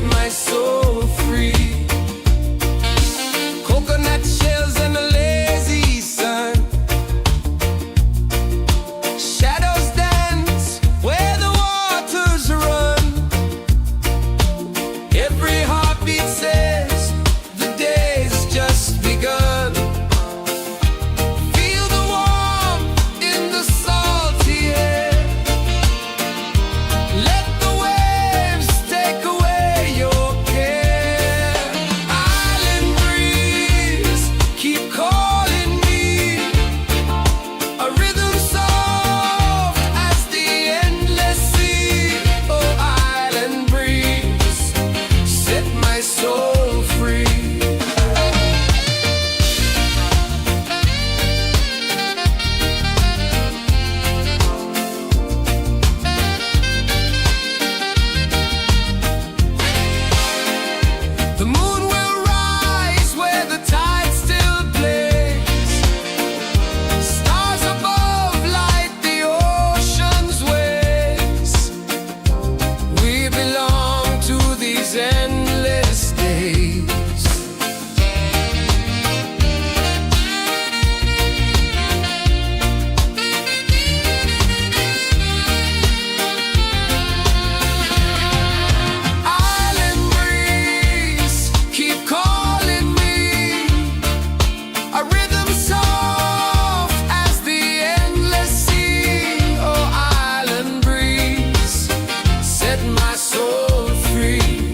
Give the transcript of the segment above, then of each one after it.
my soul free. Coconut shells and a lazy sun, shadows dance where the waters run. Every heartbeat says the day's just begun. Feel the warmth in the salty air. Let the waves take away your care. Island breeze, keep calling me. A rhythm soft as the endless sea. Oh, island breeze, set my soul free. The moon will rise where the tide still plays. Stars above light the ocean's waves. We belong to these endless days. Island breeze, keep calling me. A rhythm soft as the endless sea. Oh, island breeze, set my soul free.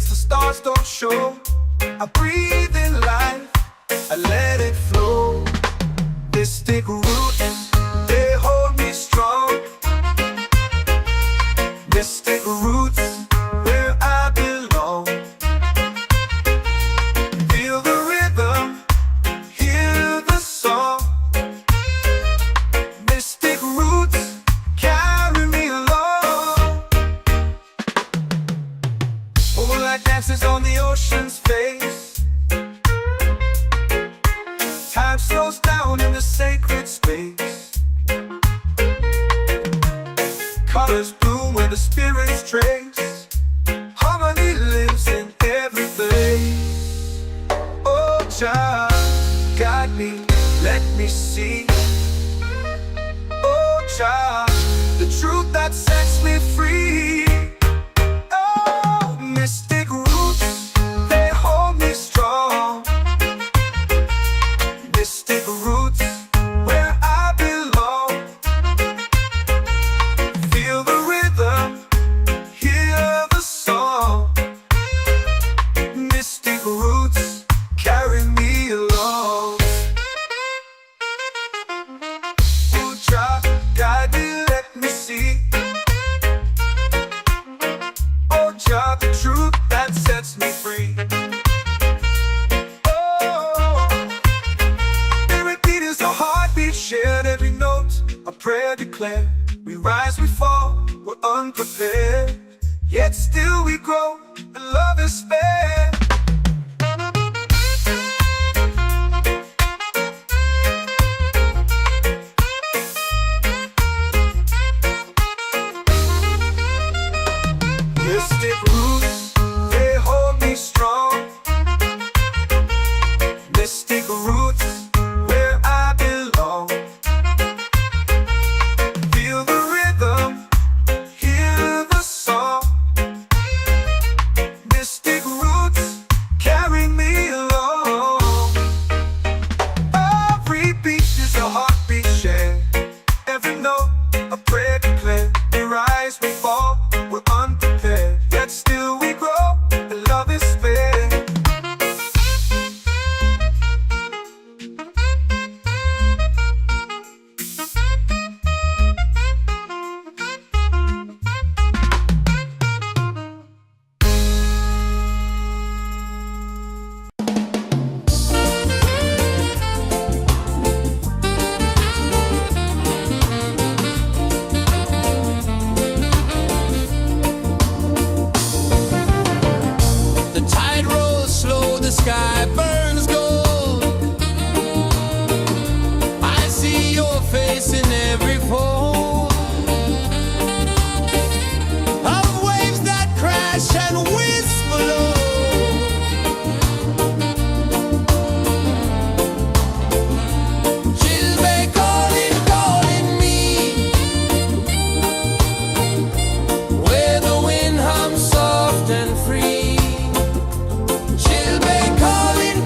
waves the stars don't show. I breathe in life, I let it flow. Mystic roots, they hold me strong. Mystic roots, where I belong. Feel the rhythm, hear the song. Mystic roots carry me along. Moonlight dances on the ocean's face. Time slows down in the sacred space. Colors bloom where the spirits trace. Harmony lives in every place. Oh, Jah, guide me, let me see. Oh, Jah, the truth that sets me free. Oh, mystic roots, they hold me strong. Mystic roots, where I belong. Feel the rhythm, hear the song. Mystic roots carry me along. Oh, Jah, guide me, let me see. Oh, Jah, the truth that sets me free. Oh, every beat is a heartbeat shared, every note a prayer declared. We rise, we fall, we're unprepared, yet still we grow, and love is spared. Mystic roots, they hold me strong. Mystic roots, where I belong. Feel the rhythm, hear the song. Mystic roots carry me along. Every beat is a heartbeat shared, every note a prayer declared. We rise, we fall, we're unprepared, yet still we grow, and love is spared. The tide rolls slow, the sky burns gold. I see your face in every fold of waves that crash and whisper low. She'll be calling, calling me, where the wind hums soft and free. She'll be calling,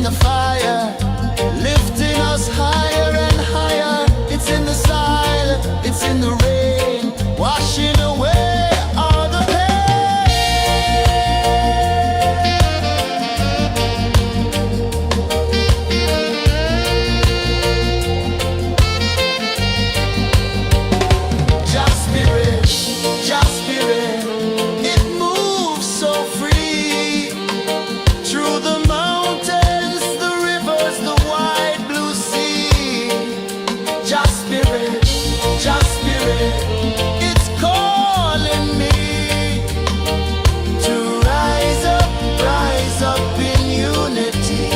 the fire, lifting us higher and higher. It's in the silence, it's in the rain, washing away all the pain. Just spirit, it moves so free through the mountains, the rivers, the wide blue sea. Just spirit, it's calling me to rise up in unity.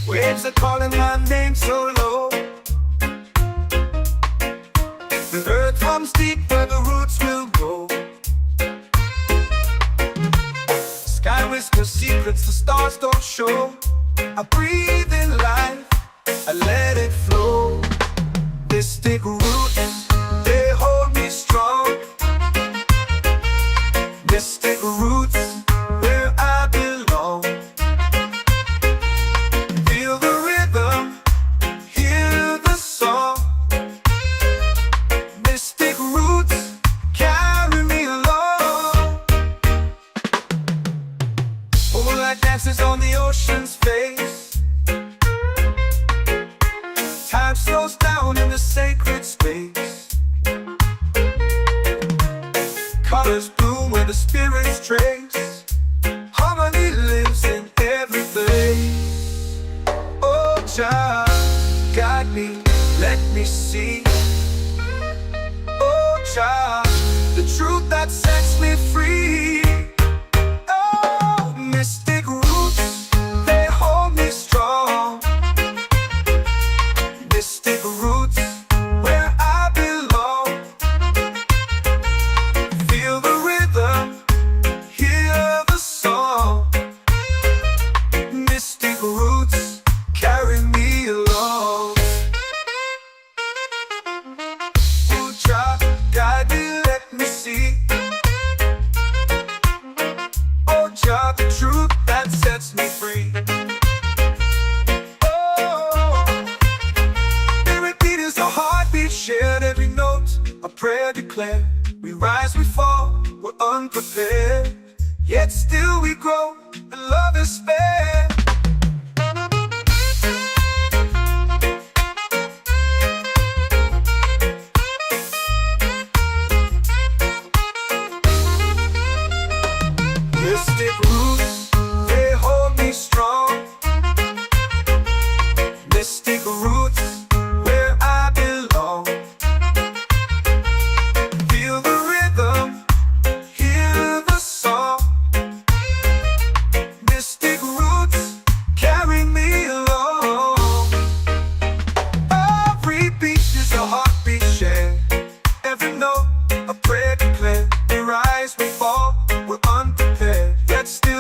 Waves are calling my name so low. The earth hums deep where the roots will go. Sky whispers secrets the stars don't show. I breathe in life, I let it flow. Mystic roots, they hold me strong. Mystic roots, where I belong. Feel the rhythm, hear the song. Mystic roots, carry me along. Moonlight dances on the ocean's face. Time slows down in the sacred space. Colors bloom where the spirits trace. Harmony lives in every place. Oh, Jah, guide me, let me see. Oh, Jah, the truth that sets me free. Oh, mystic roots, they hold me strong. Mystic roots, where I belong. Feel the rhythm, hear the song. Mystic roots, carry me along. Oh, Jah, guide me, let me see. Oh, Jah, the truth that sets me free. Oh, every beat is a heartbeat shared, every note a prayer declared. We rise, we fall, we're unprepared, yet still we grow, and love is spared. Mystic roots, they hold me strong. Mystic roots, where I belong. Feel the rhythm, hear the song. Mystic roots, carry me along. Every beat is a heartbeat shared, every note a prayer declared. We rise, we fall, we're unprepared, yet still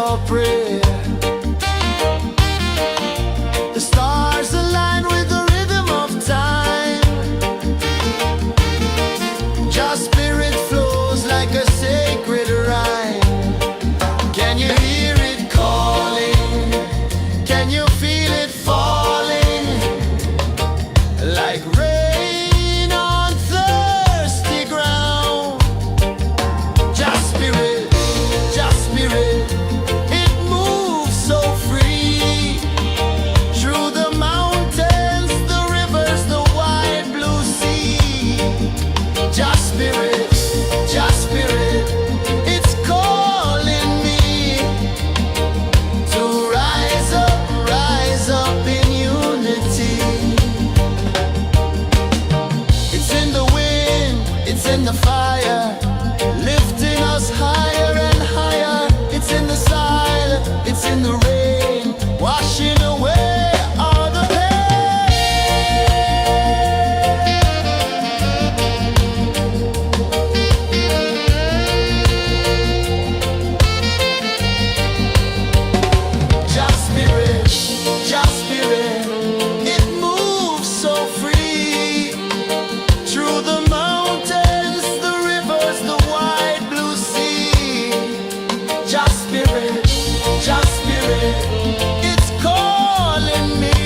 your prayer. The stars align with the rhythm of time. Your spirit flows like a sacred rhyme. Can you hear it calling? Can you feel it falling? Like rain on thirsty ground. Just spirit, it moves so free. Through the mountains, the rivers, the wide blue sea. Just spirit, it's calling me to rise up in unity. It's in the wind, it's in the fire, lifting us higher and higher. It's in the silence, it's in the rain, washing away all the pain. Just spirit, it moves so free. Through the mountains, the rivers, the wide blue sea. Just spirit, it's calling me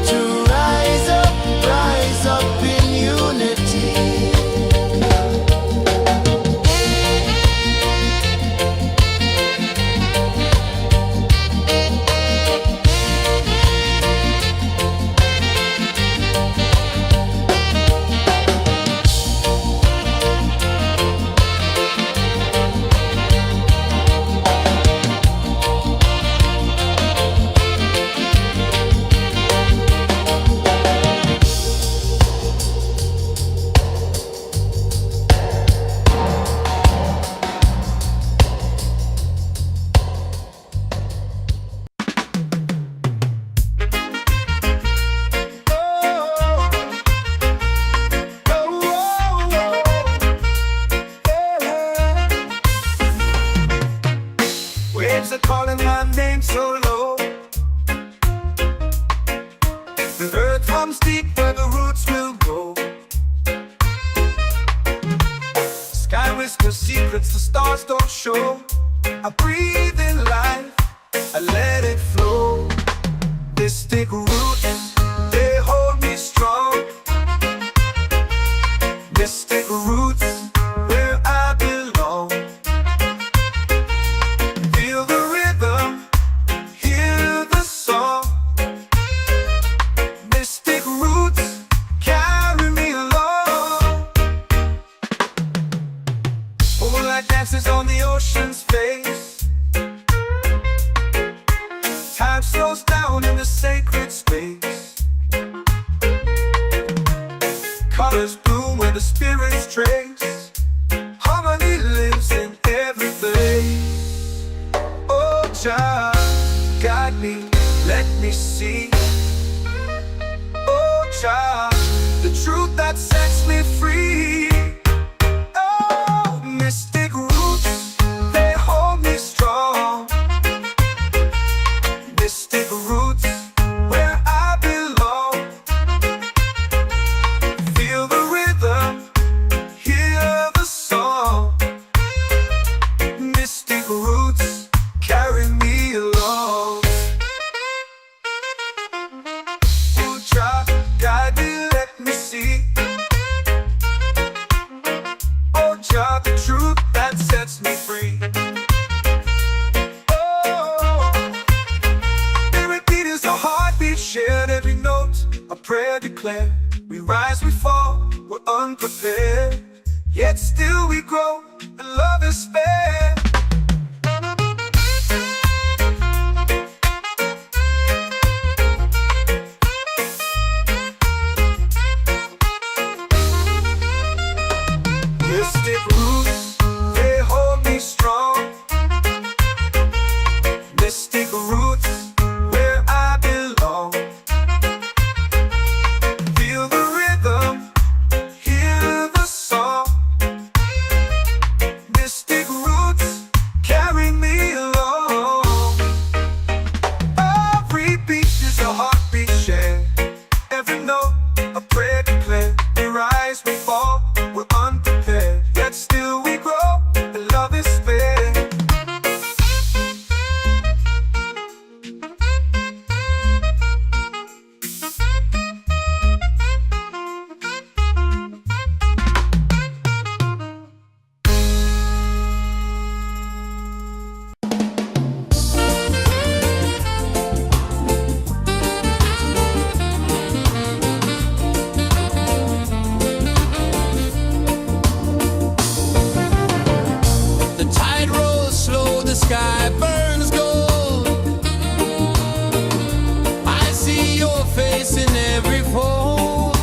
to rise up in unity. Waves are calling my name so low. The earth hums deep where the roots will go. Sky whispers secrets the stars don't show. I breathe in life, I let it flow. Mystic roots, they hold me strong. Mystic roots, where I belong. Feel the rhythm, hear the song. Mystic roots, carry me along. Moonlight dances on the ocean's face. Time slows down in the sacred space. Colors bloom where the spirits trace. Harmony lives in every place. Oh, child, guide me, let me see. Oh, child, the truth that sets me free. Oh, mystic roots, they hold me strong. Mystic roots, where I belong. Feel the rhythm, hear the song. Mystic roots, carry me along. Oh, child, guide me, let me see. Oh, child, the truth that sets me free. Oh, every beat is a heartbeat shared, every note a prayer declared. We rise, we fall, we're unprepared, yet still we grow, and love is fair. Mystic roots, they hold me strong. Mystic roots, where I belong. Feel the rhythm, hear the song. Mystic roots, sky burns gold. I see your face in every fold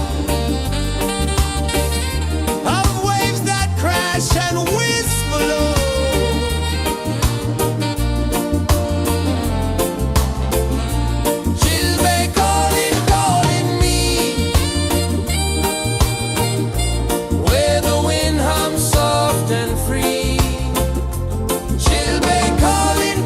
of waves that crash and whisper low. Chilbay calling, calling me, where the wind hums soft and free. Chilbay calling,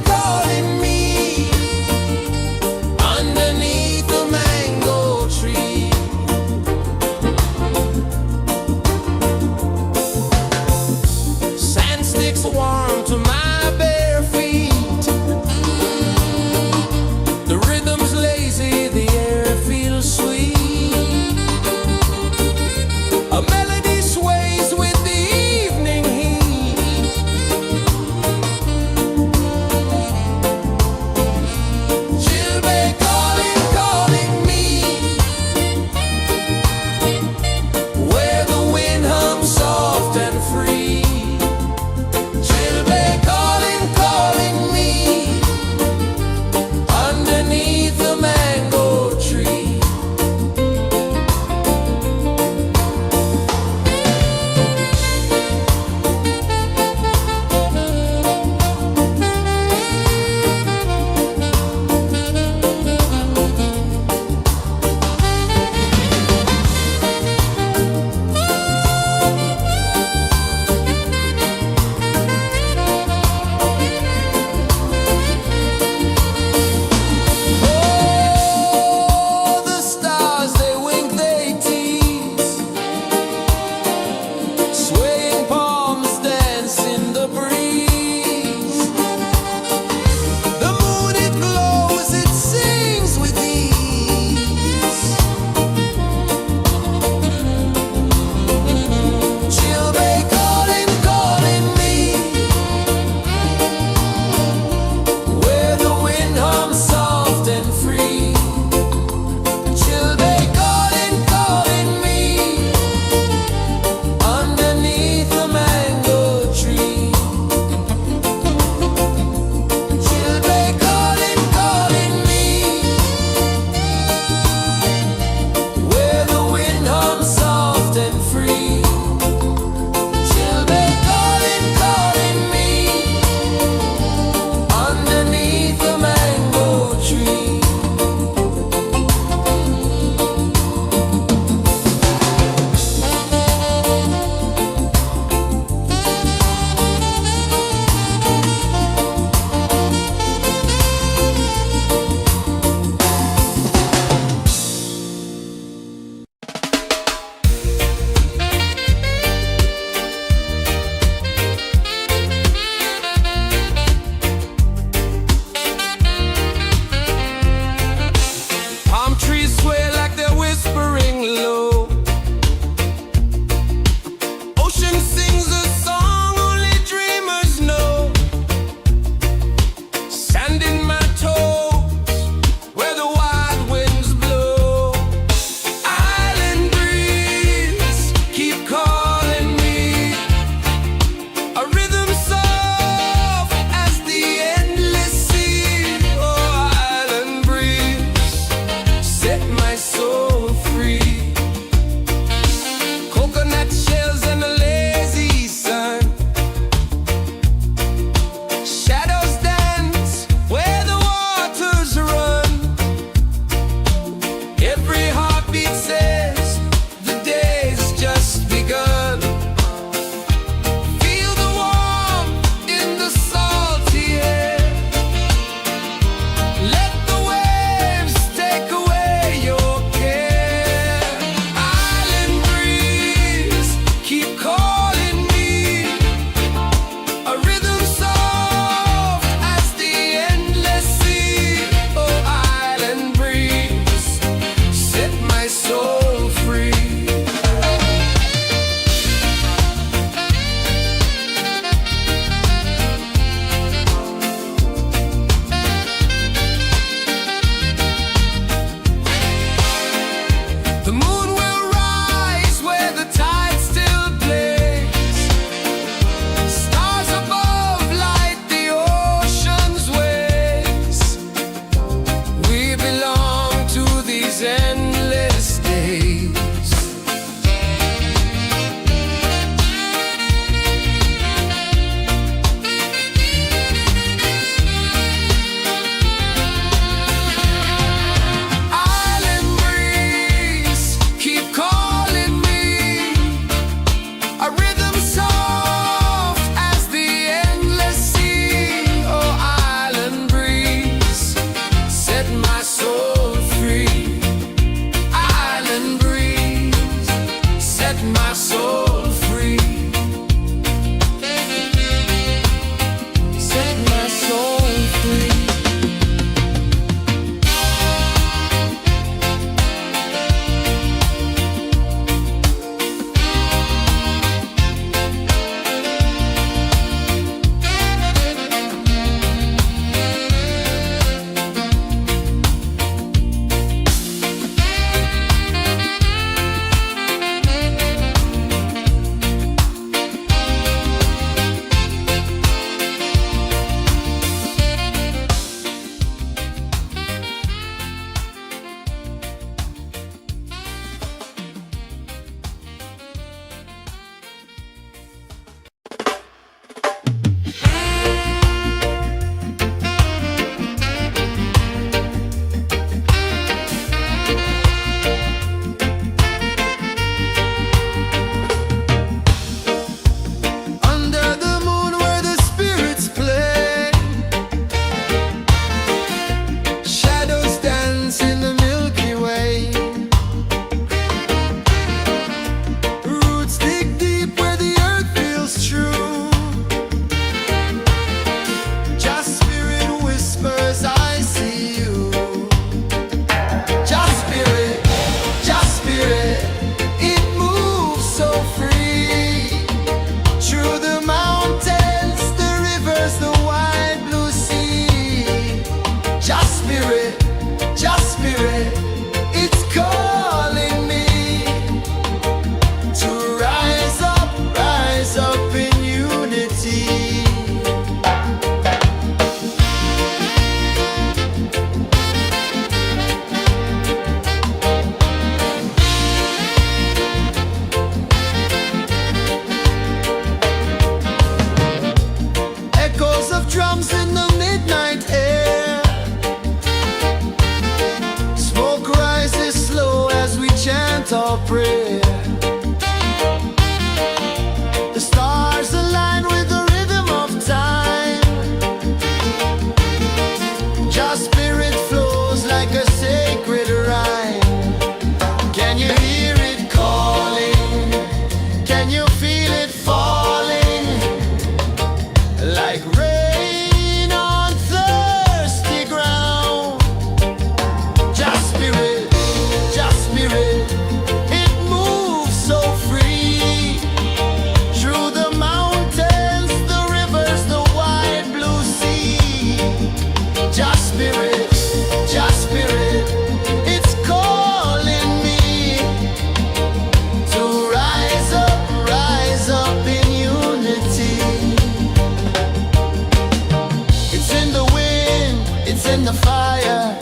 in the fire,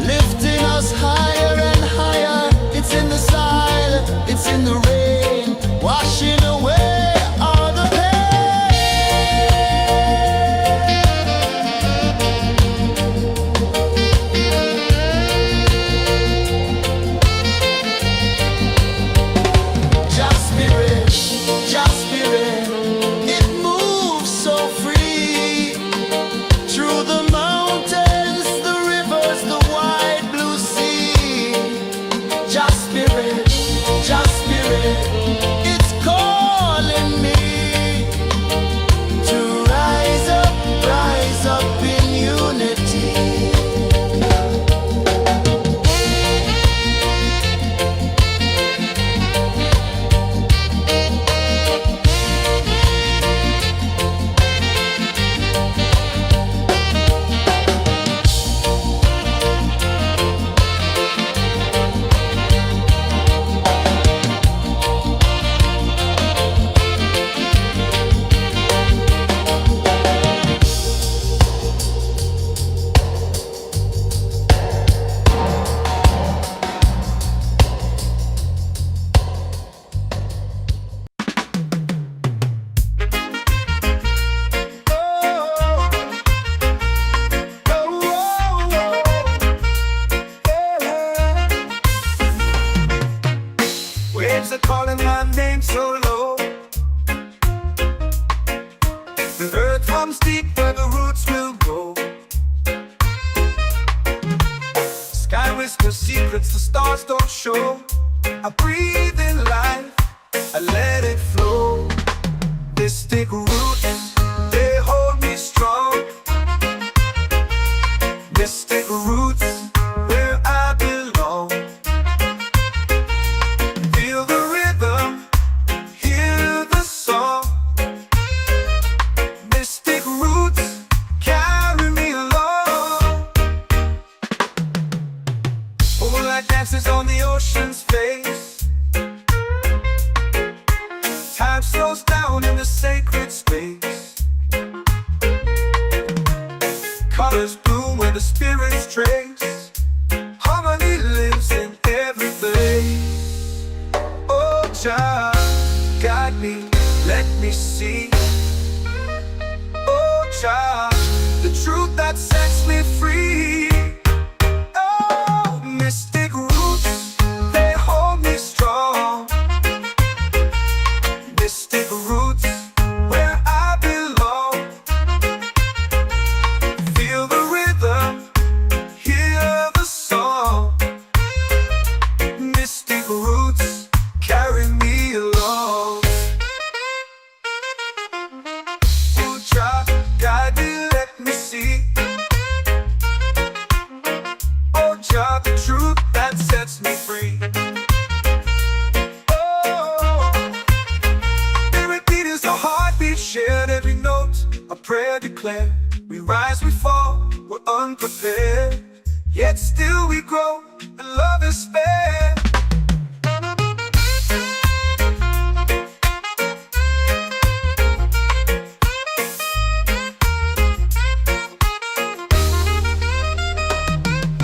lifting us higher and higher. It's in the silence, it's in the rain, washing away all the Just spirit, just spirit, it moves so free through the mountains, the rivers, the wide blue sea. Just spirit, it's calling me to rise up in unity. Waves are calling my name so low. The earth hums deep where the roots will go. Sky whispers secrets the stars don't show. I breathe in life, I let it flow. Mystic roots, they hold me strong. Mystic roots, where I belong. Feel the rhythm, hear the song. Mystic roots, carry me along. Moonlight dances on the ocean's face. Time slows down in the sacred space. Colors bloom where the spirits trace. Harmony lives in every face. Oh, Jah, guide me, let me see. Oh, Jah, the truth that sets me free. Oh, mystic roots, they hold me strong. Mystic roots, where I belong. Feel the rhythm, hear the song. Mystic roots, carry me along. Oh, Jah, guide me, let me see. Oh, Jah, the truth that sets me free. Oh, spirit beat is a heartbeat, shared every note, a prayer declared. We rise, we fall, we're unprepared, yet still we grow, and love is spared.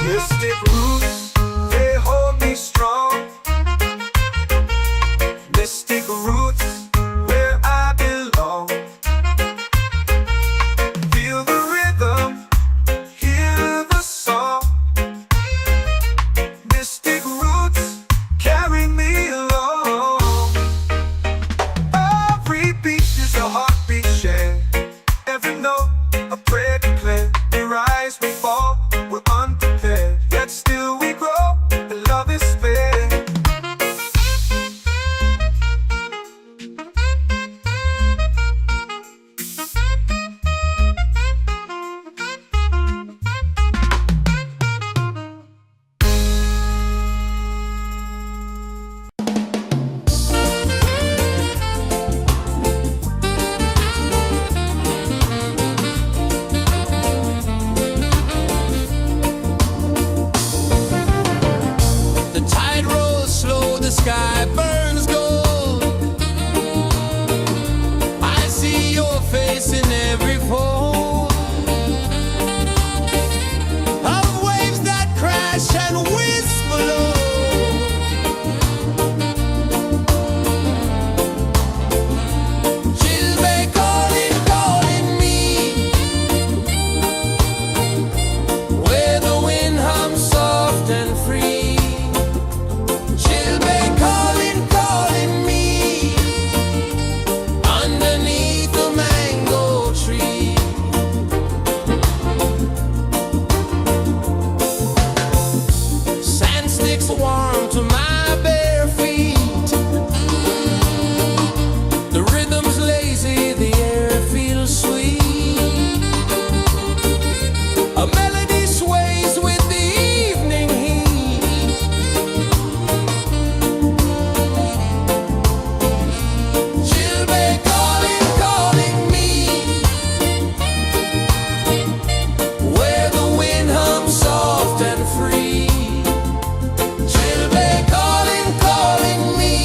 Mystic roots, they hold me strong. Mystic roots, where I belong. Feel the rhythm, hear the song. Mystic roots, carry me along. Every beat is a heartbeat shared. Every note, a prayer declared. We rise, we fall, we're unprepared, yet still we grow. A melody sways with the evening heat. Chilbay calling, calling me, where the wind hums soft and free. Chilbay calling, calling me,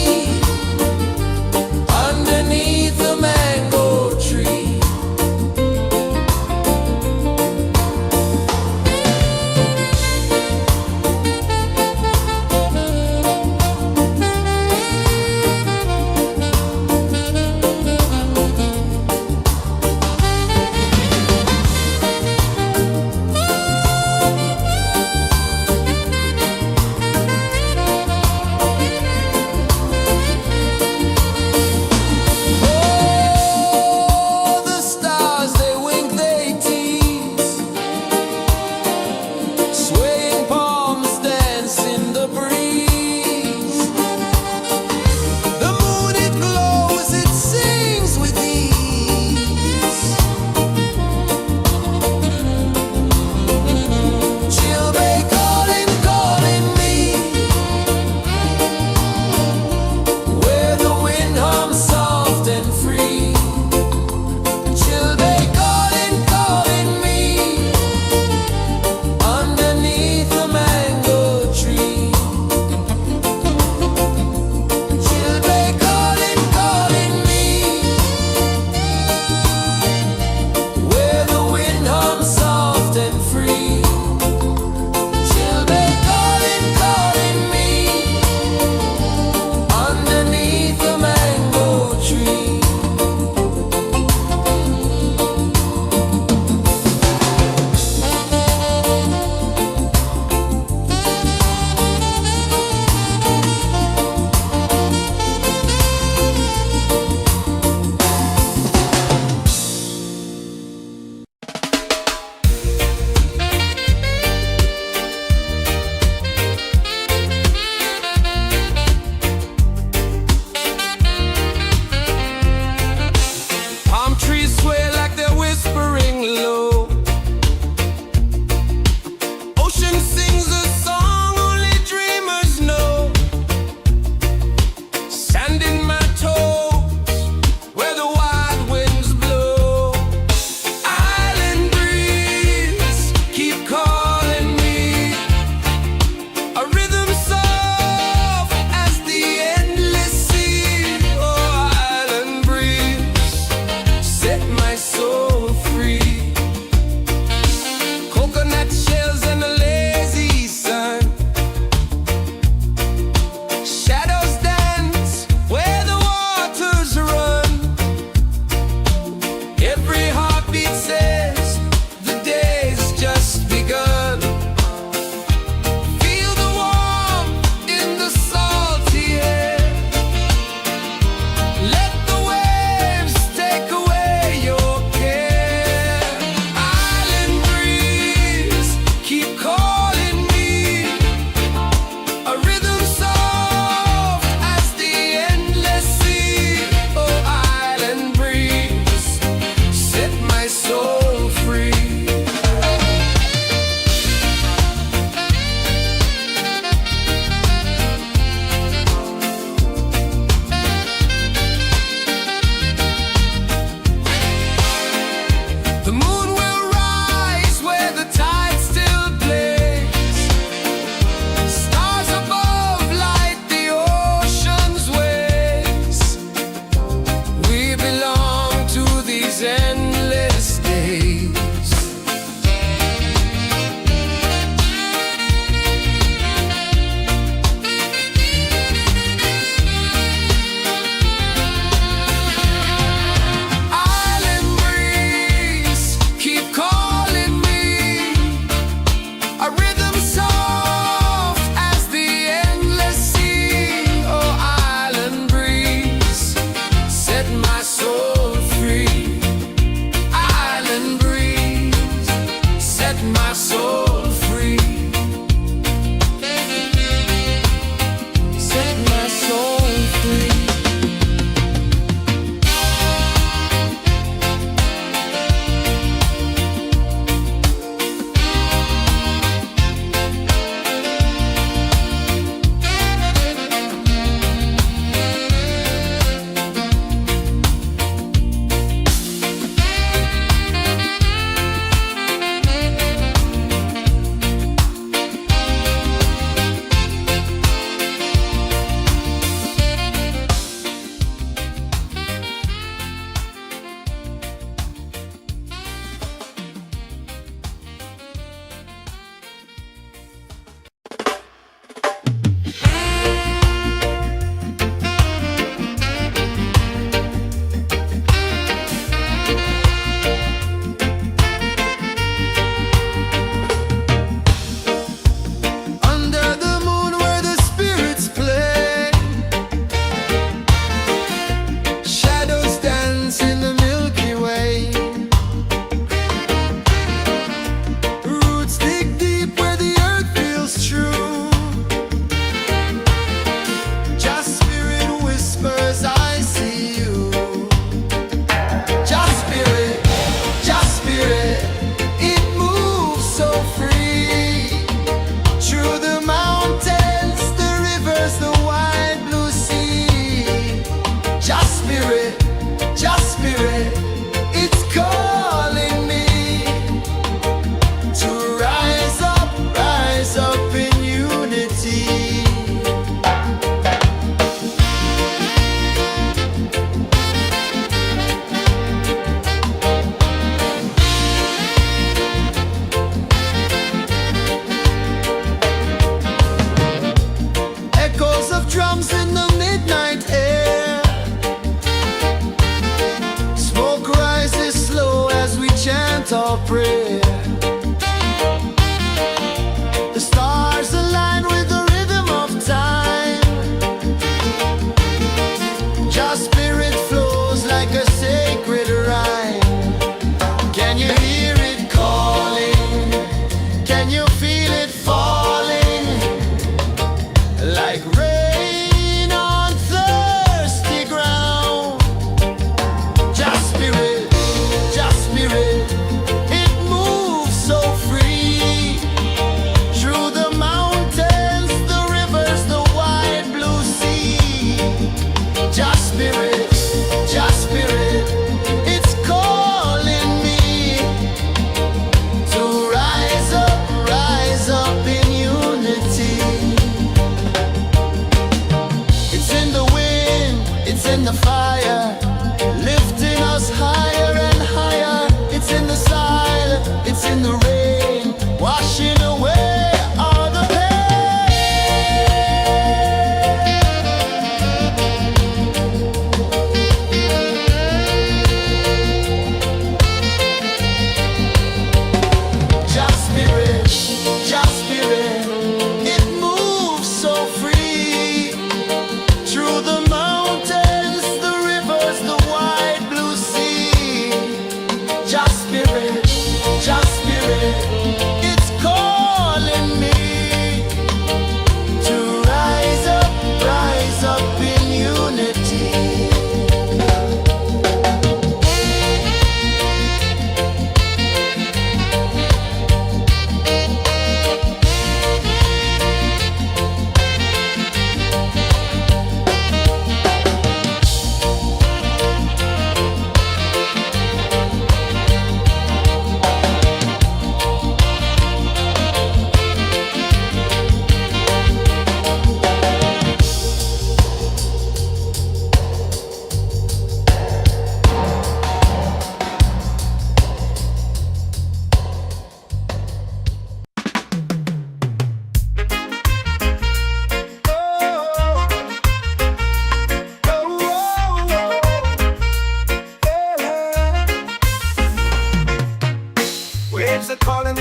underneath the mango tree. Oh, the stars, they wink, they tease, swaying palms dance in the breeze. The moon, it glows, it sings with ease. Chilbay calling, calling me, where the wind hums soft and free. Chilbay calling, calling me, underneath the mango tree. Chilbay calling, calling me, where the wind hums soft and free. Chilbay calling, calling me, underneath the mango tree. Palm trees sway like they're whispering low. Ocean sings a song only dreamers know. Sand in my toes, where the wild winds blow. Island breeze, keep calling me. A rhythm soft as the endless sea. Oh, island breeze, set my soul free. Coconut shells and a lazy sun. Shadows dance where the waters run. Every heartbeat says the day's just begun. Feel the warmth in the salty air. Let the waves take away your care. Island breeze, keep calling me. A rhythm soft as the endless sea. Oh, island breeze, set my soul free. The moon will rise where the tide still plays. Stars above light the ocean's waves. We belong to these endless days. Island breeze, keep calling me. A rhythm soft as the endless sea. Oh, island breeze, set my soul free. Island breeze, set my soul free. Set my soul free.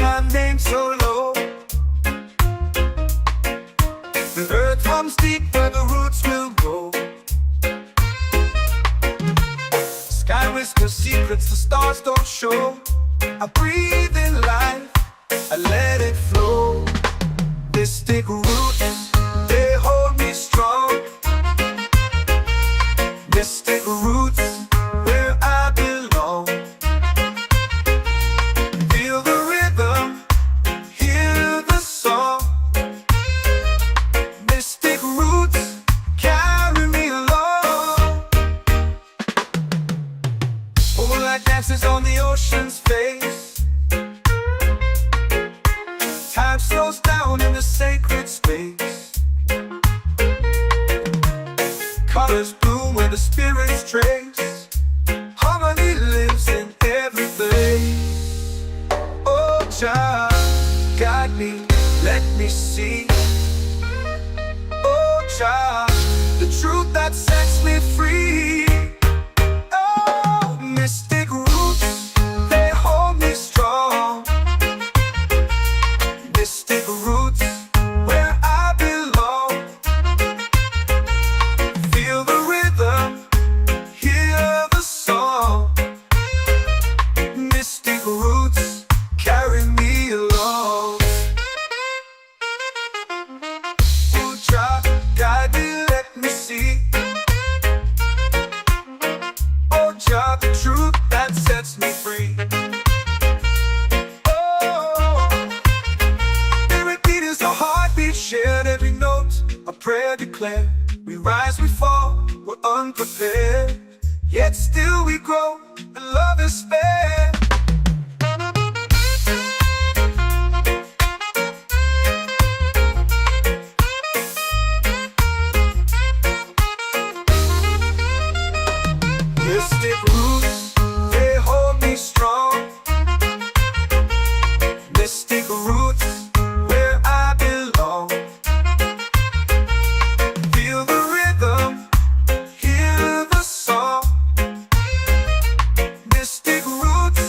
my name so low. The earth comes deep where the roots will go. Sky whispers secrets the stars don't show. I breathe in life, I let it flow. Mystic roots, they hold me strong. Mystic roots, where I belong. Feel the rhythm, hear the song. Mystic roots, carry me along. Moonlight dances on the ocean's face. Time slows down in the sacred space. Colors bloom where the spirits trace. Harmony lives in every place. Oh, child, guide me, let me see. Oh, child, the truth that sets me free. Oh, mystic roots, they hold me strong. Mystic roots, where I belong. Feel the rhythm, hear the song. Mystic roots, carry me along. Oh, child, guide me, let me see. Oh, child, the truth that sets me free. Shared every note, a prayer declared. We rise, we fall, we're unprepared. Yet still we grow, and love is spared. Mystic roots, they hold me strong. Mystic roots, where I belong. Feel the rhythm, hear the song. Mystic roots,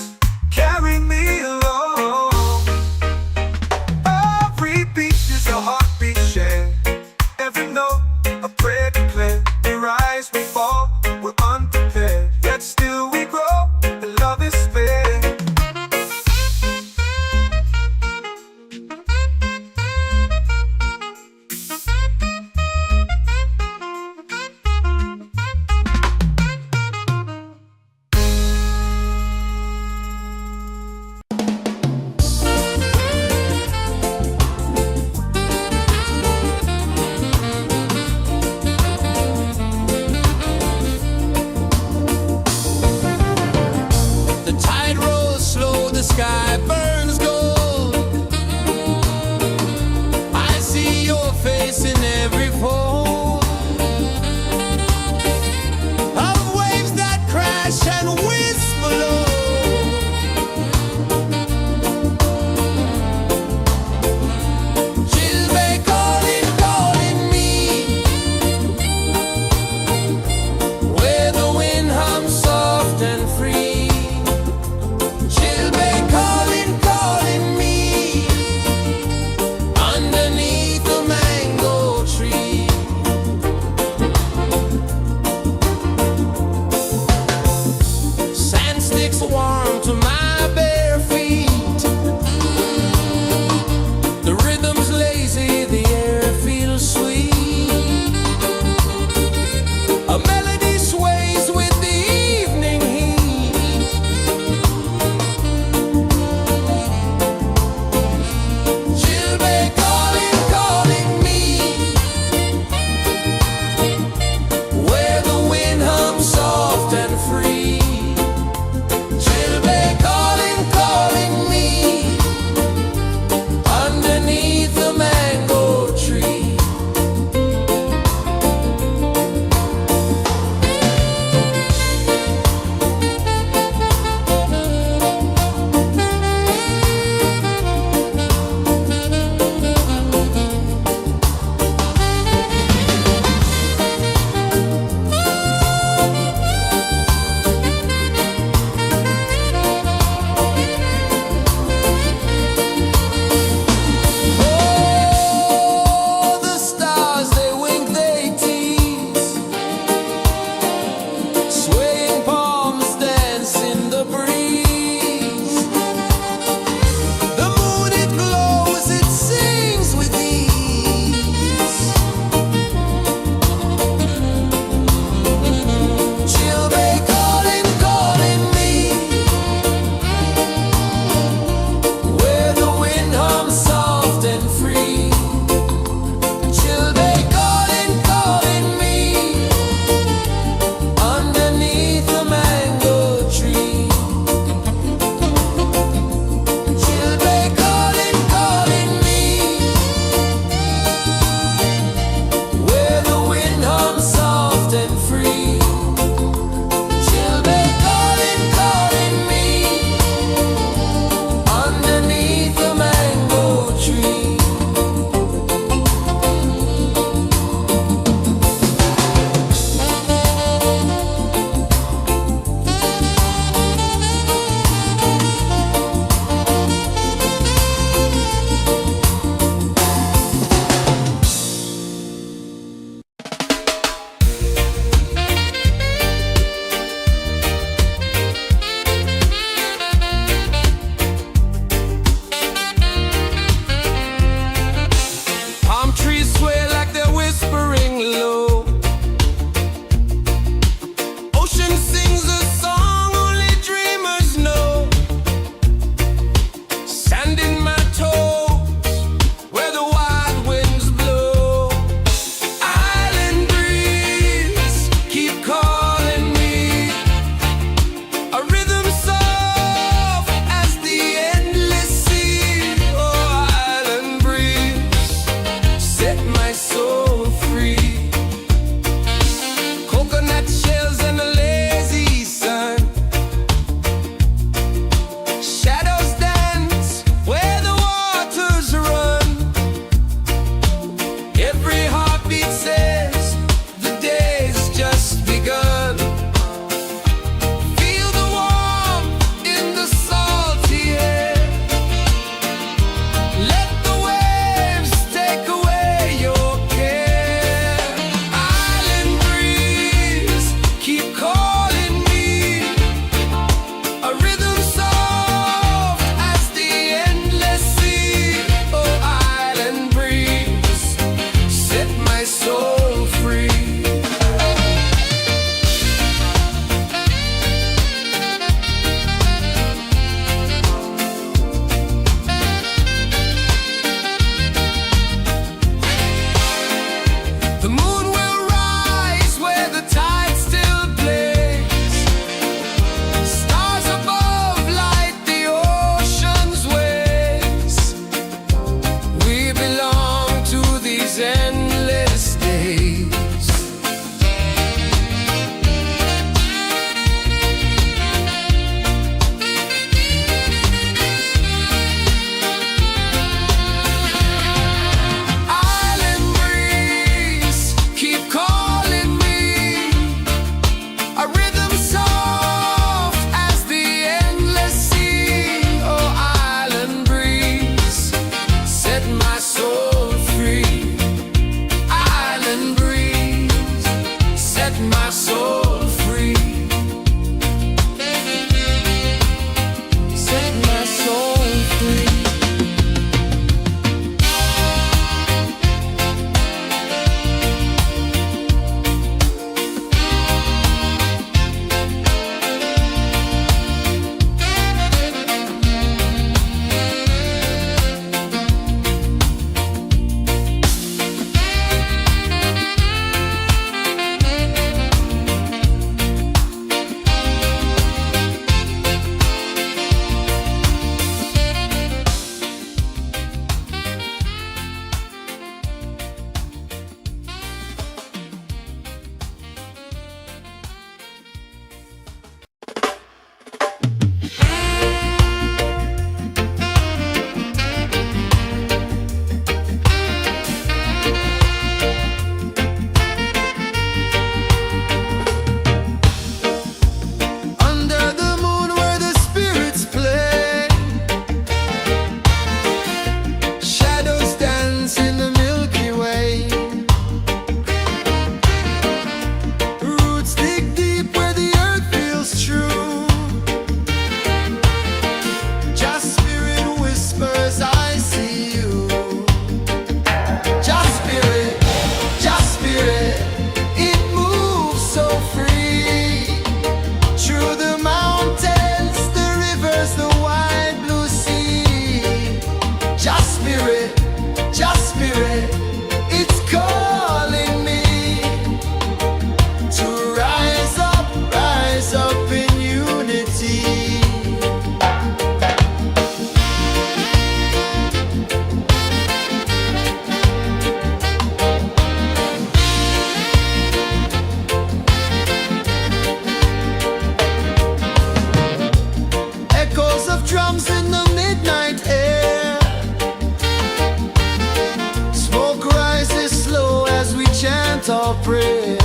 our prayer.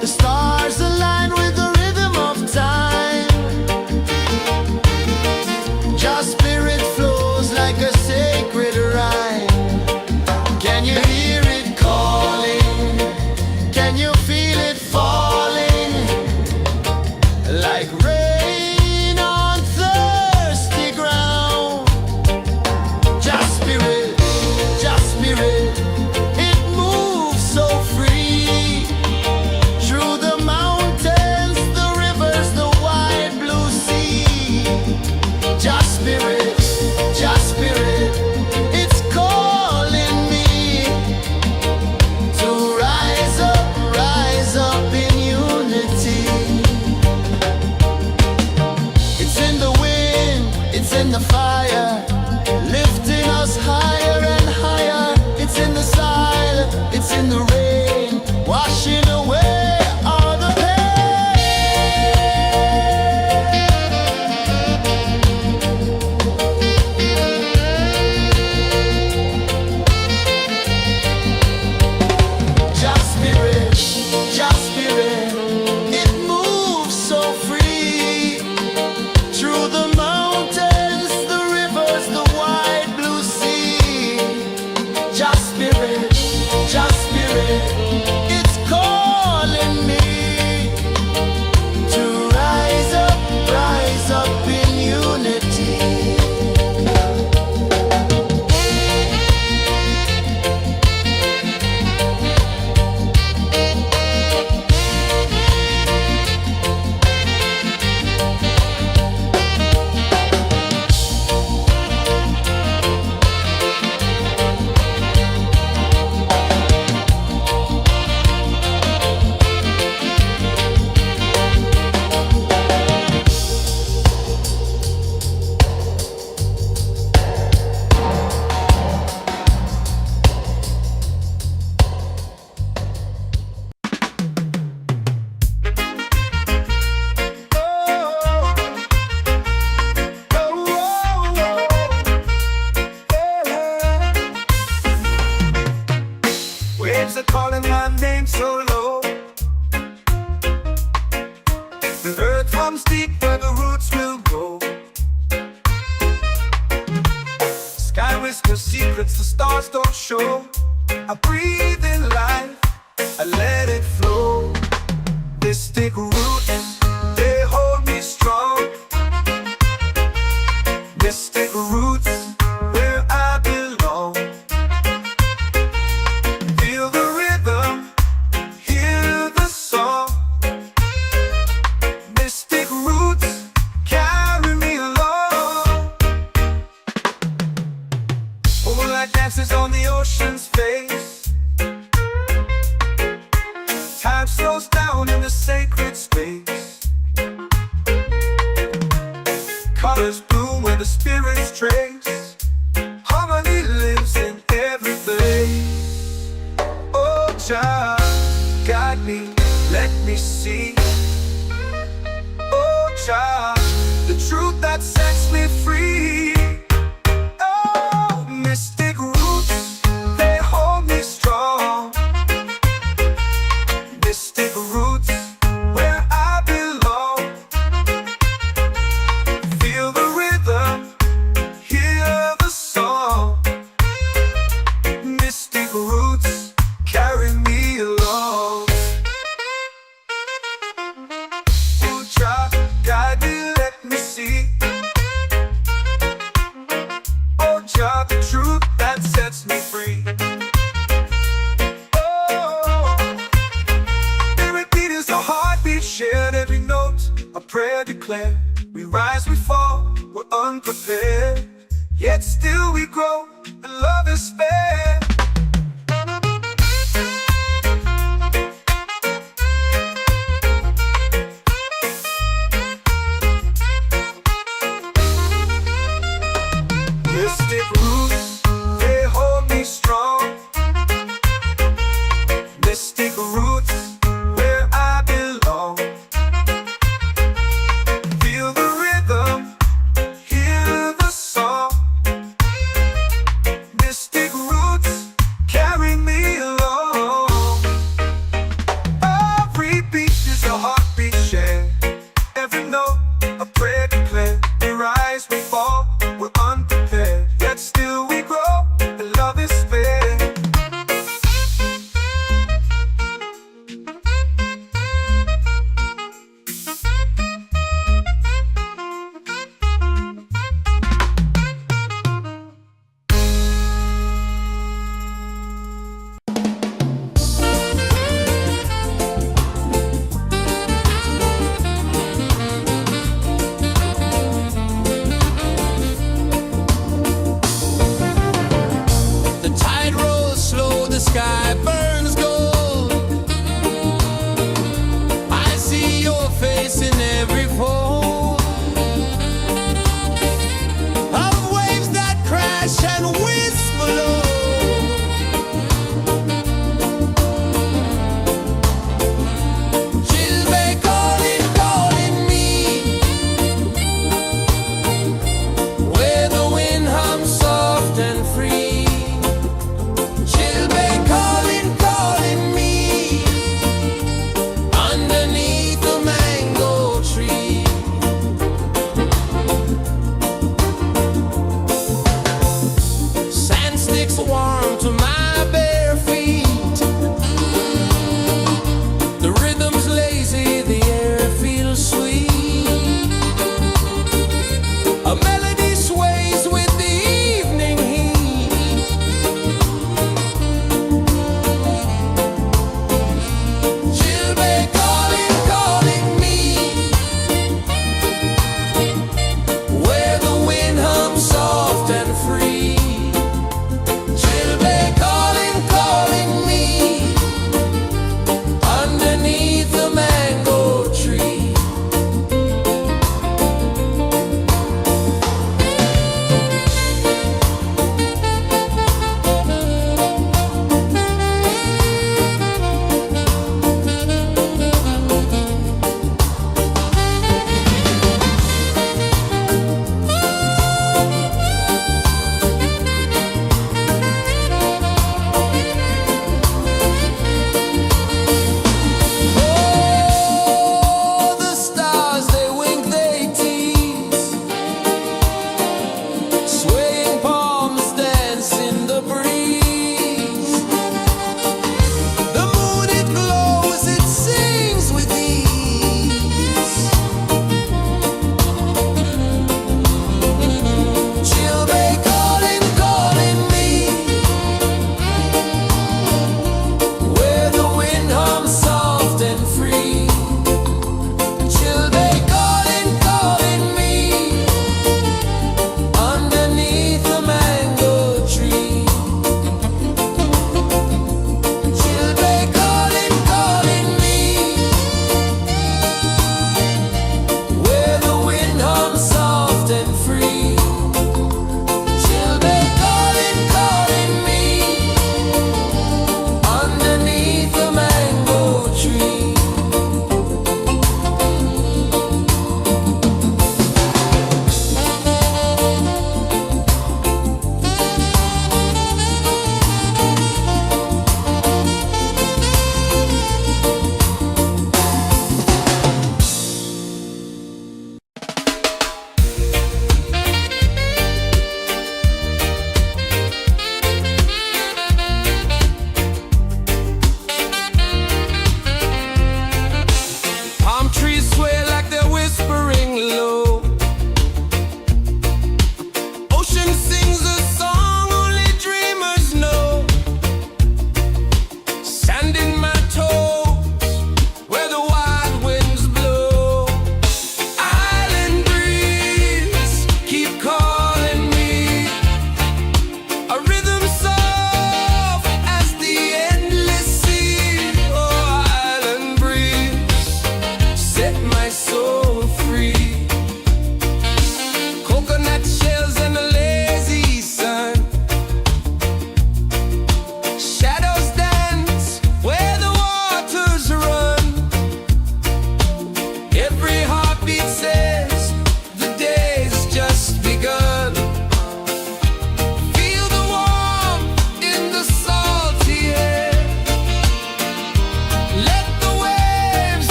The stars align with the rhythm of time. Just spirit flows like a sacred rhyme. Can you hear it calling? Can you feel it falling? Like rain on thirsty ground. Just spirit, it moves so free. Through the mountains, the rivers, the wide blue sea. Just spirit, it's calling me to rise up in unity. It's in the wind, it's in the fire, lifting us higher and higher. It's in the silence, it's in the rain, washing away all the Just spirit, it moves so free. Through the mountains, the rivers, the wide blue sea. Just spirit, it's calling me to rise up in unity. Waves are calling my name so low. The earth runs deep where the roots will grow. Sky whispers secrets the stars don't show. I breathe in life, I let it flow. Mystic roots, they hold me strong. Mystic roots, where I belong. Feel the rhythm, hear the song. Mystic roots, carry me along. Moonlight dances on the ocean's face. Time slows down in the sacred space. Colors bloom where the spirits trace. Harmony lives in every place. Oh, child, guide me, let me see. Oh, child, the truth that sets me free. Oh, mystic roots, they hold me strong. Mystic roots, where I belong. Feel the rhythm, hear the song. Mystic roots, carry me along. Oh, child, guide me, let me see. Oh, child, the truth that sets me free. Oh, every beat is a heartbeat shared, every note a prayer declared. We rise, we fall, we're unprepared, yet still we grow, and love is fair. Mystic roots, they hold me strong. Mystic roots, where I belong. Feel the rhythm, hear the song. Mystic roots, carry me makes warm to my bare feet. The rhythm's lazy, the air feels sweet. A melody sways with the evening heat. Children calling, calling me, where the wind hums soft and free. Children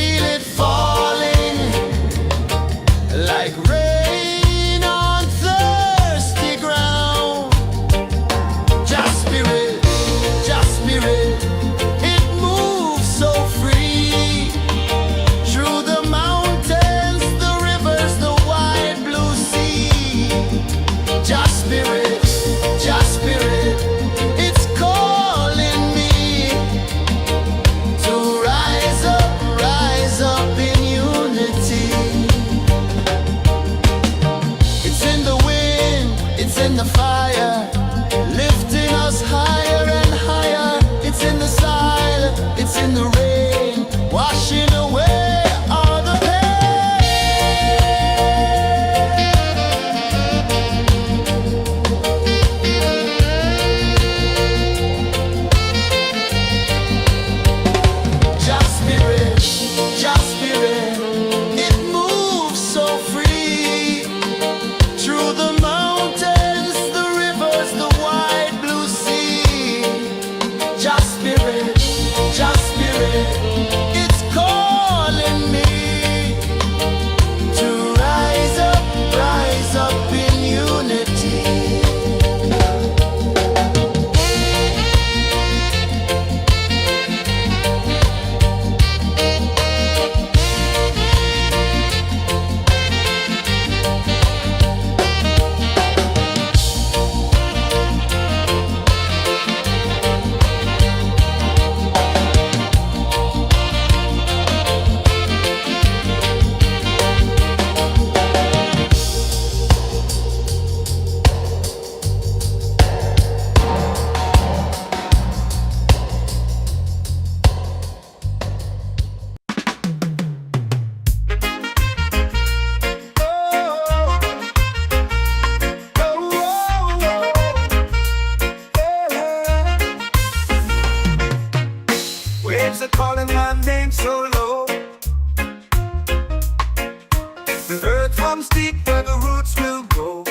feel it falling like rain on thirsty ground. Just spirit, it moves so free through the mountains, the rivers, the wide blue sea. Just spirit, it's calling me to rise up in unity. It's in the wind, it's in the fire, lifting us higher and higher. It's in the silence, it's in the rain, washing away all the pain. Just spirit, it moves so free through the mountains, the rivers, the wide blue sea. Just spirit, it's calling me to rise up in unity. Waves are calling my name so low. The earth runs deep where the roots will grow.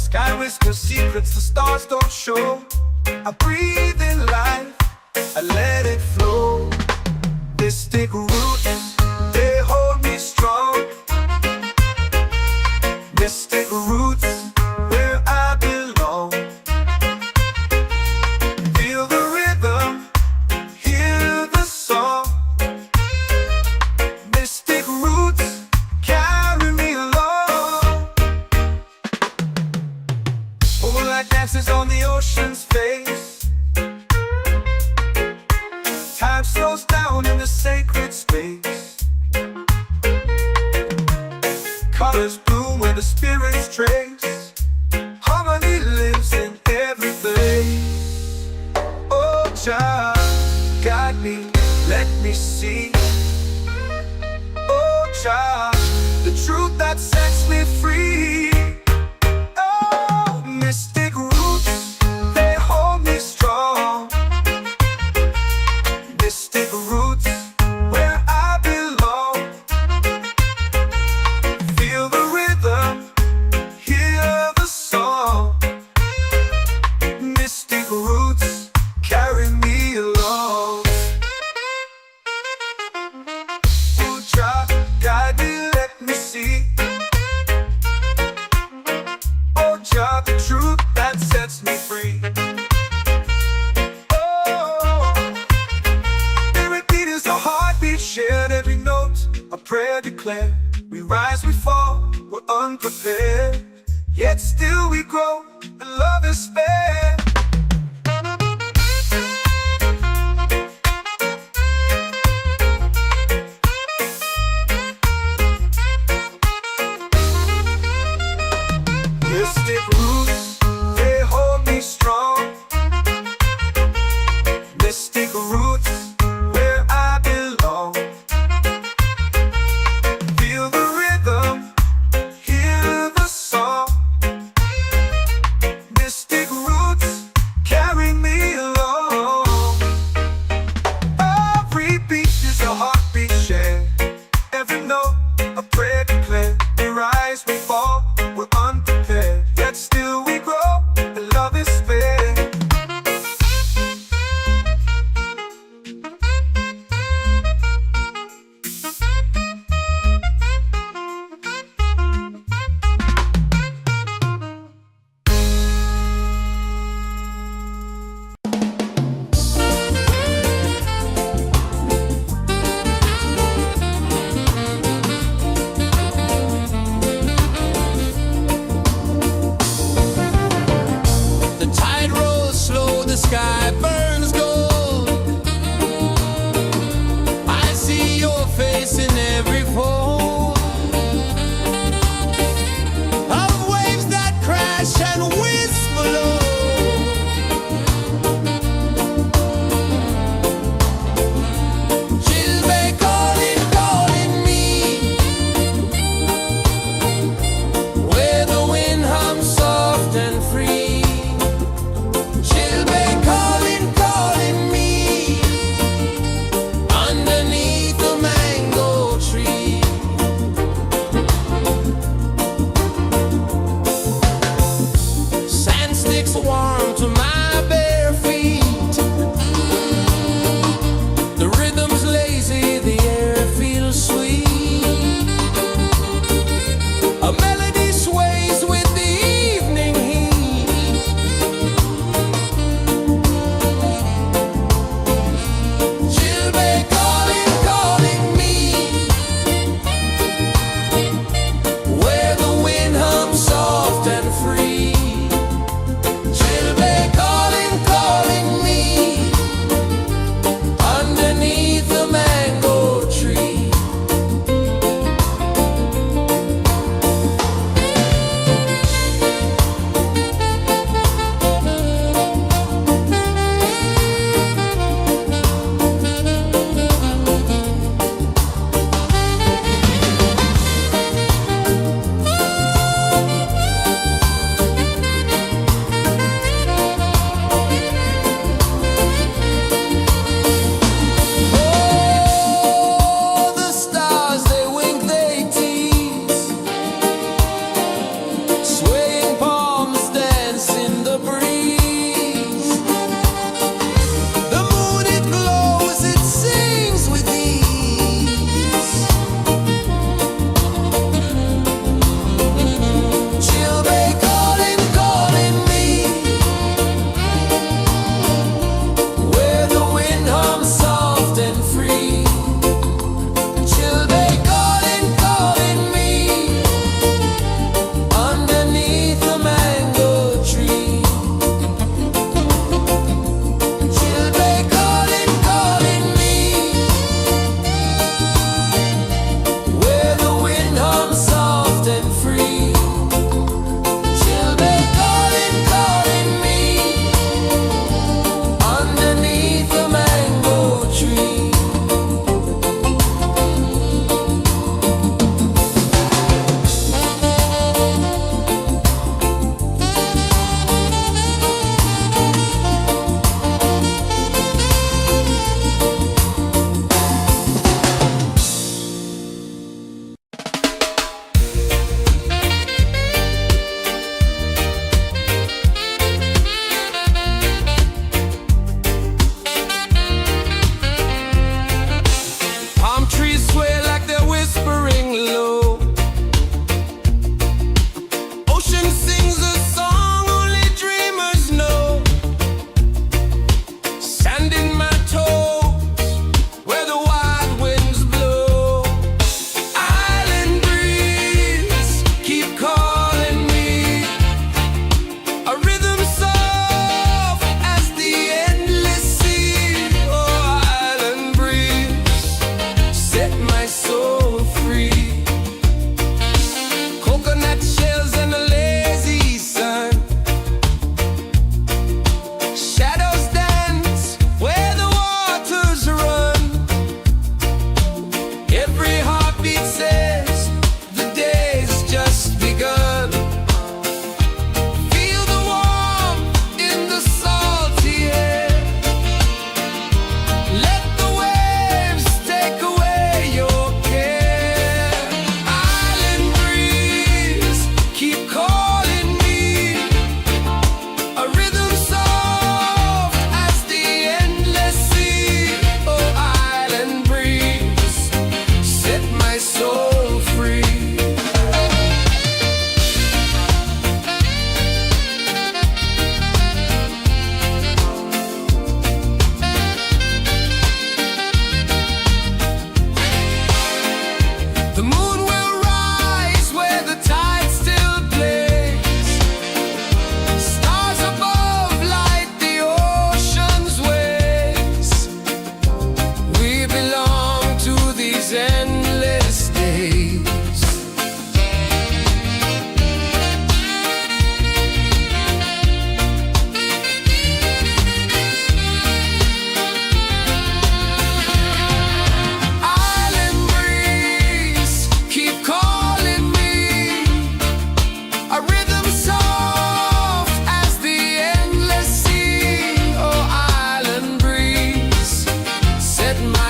Sky whispers secrets the stars don't show. I breathe in life, I let it flow. Mystic roots, they hold me strong. Mystic roots, where I belong. Feel the rhythm, hear the song. Mystic roots, carry me along. Moonlight dances on the ocean's face. Time slows down in the sacred space. Colors bloom where the spirits trace. Harmony lives in every place. Oh, Jah, guide me, let me see. Oh, Jah, the truth that sets me free. Oh, mystic roots, they hold me strong. Mystic roots, where I belong. Feel the rhythm, hear the song. Mystic roots, carry me along. Oh, Jah, guide me, let me see. Oh, Jah, the truth that sets me free. Shared every note, a prayer declared. We rise, we fall, we're unprepared. Yet still we grow, and love is spared. Mystic roots, they hold me strong. Mystic roots, where I belong. Feel the rhythm, hear the song. Mystic roots,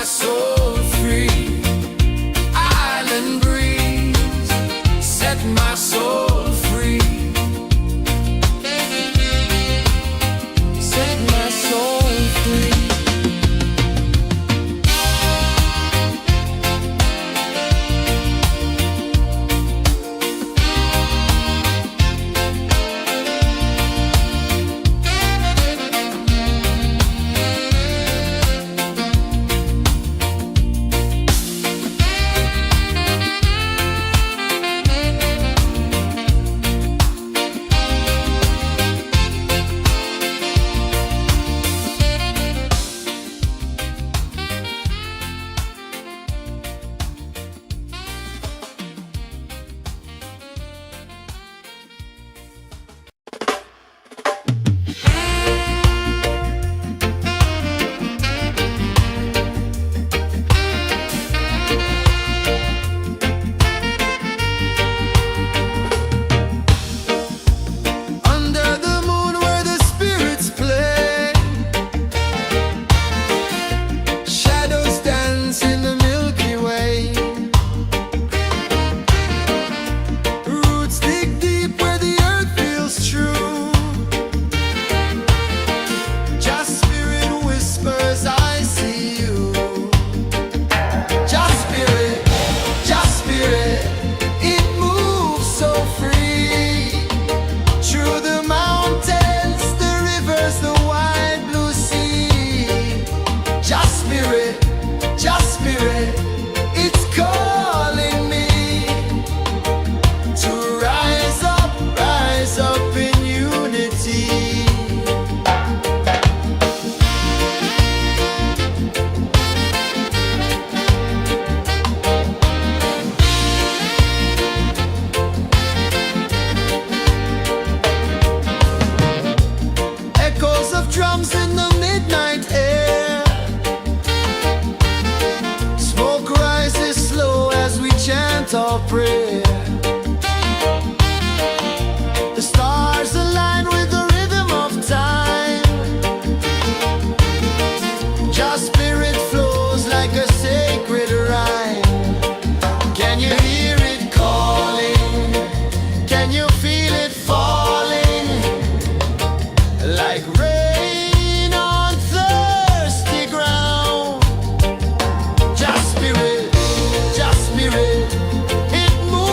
soul free. Island breeze, set my soul free. Set my soul free. Under the moon where the spirits play, shadows dance in the Milky Way. Roots dig deep where the earth feels true. Just spirit whispers, I see you. Just spirit, it moves so free. Through the mountains, the rivers, the wide blue sea. Just spirit, it's calling me to rise up in unity. Echoes of drums in the midnight air. Smoke rises slow as we chant our prayer. The stars align with the rhythm of time. Just spirit flows like a sacred rhyme. Can you hear it calling? Can you feel it falling? Like rain on thirsty ground. Just spirit, it moves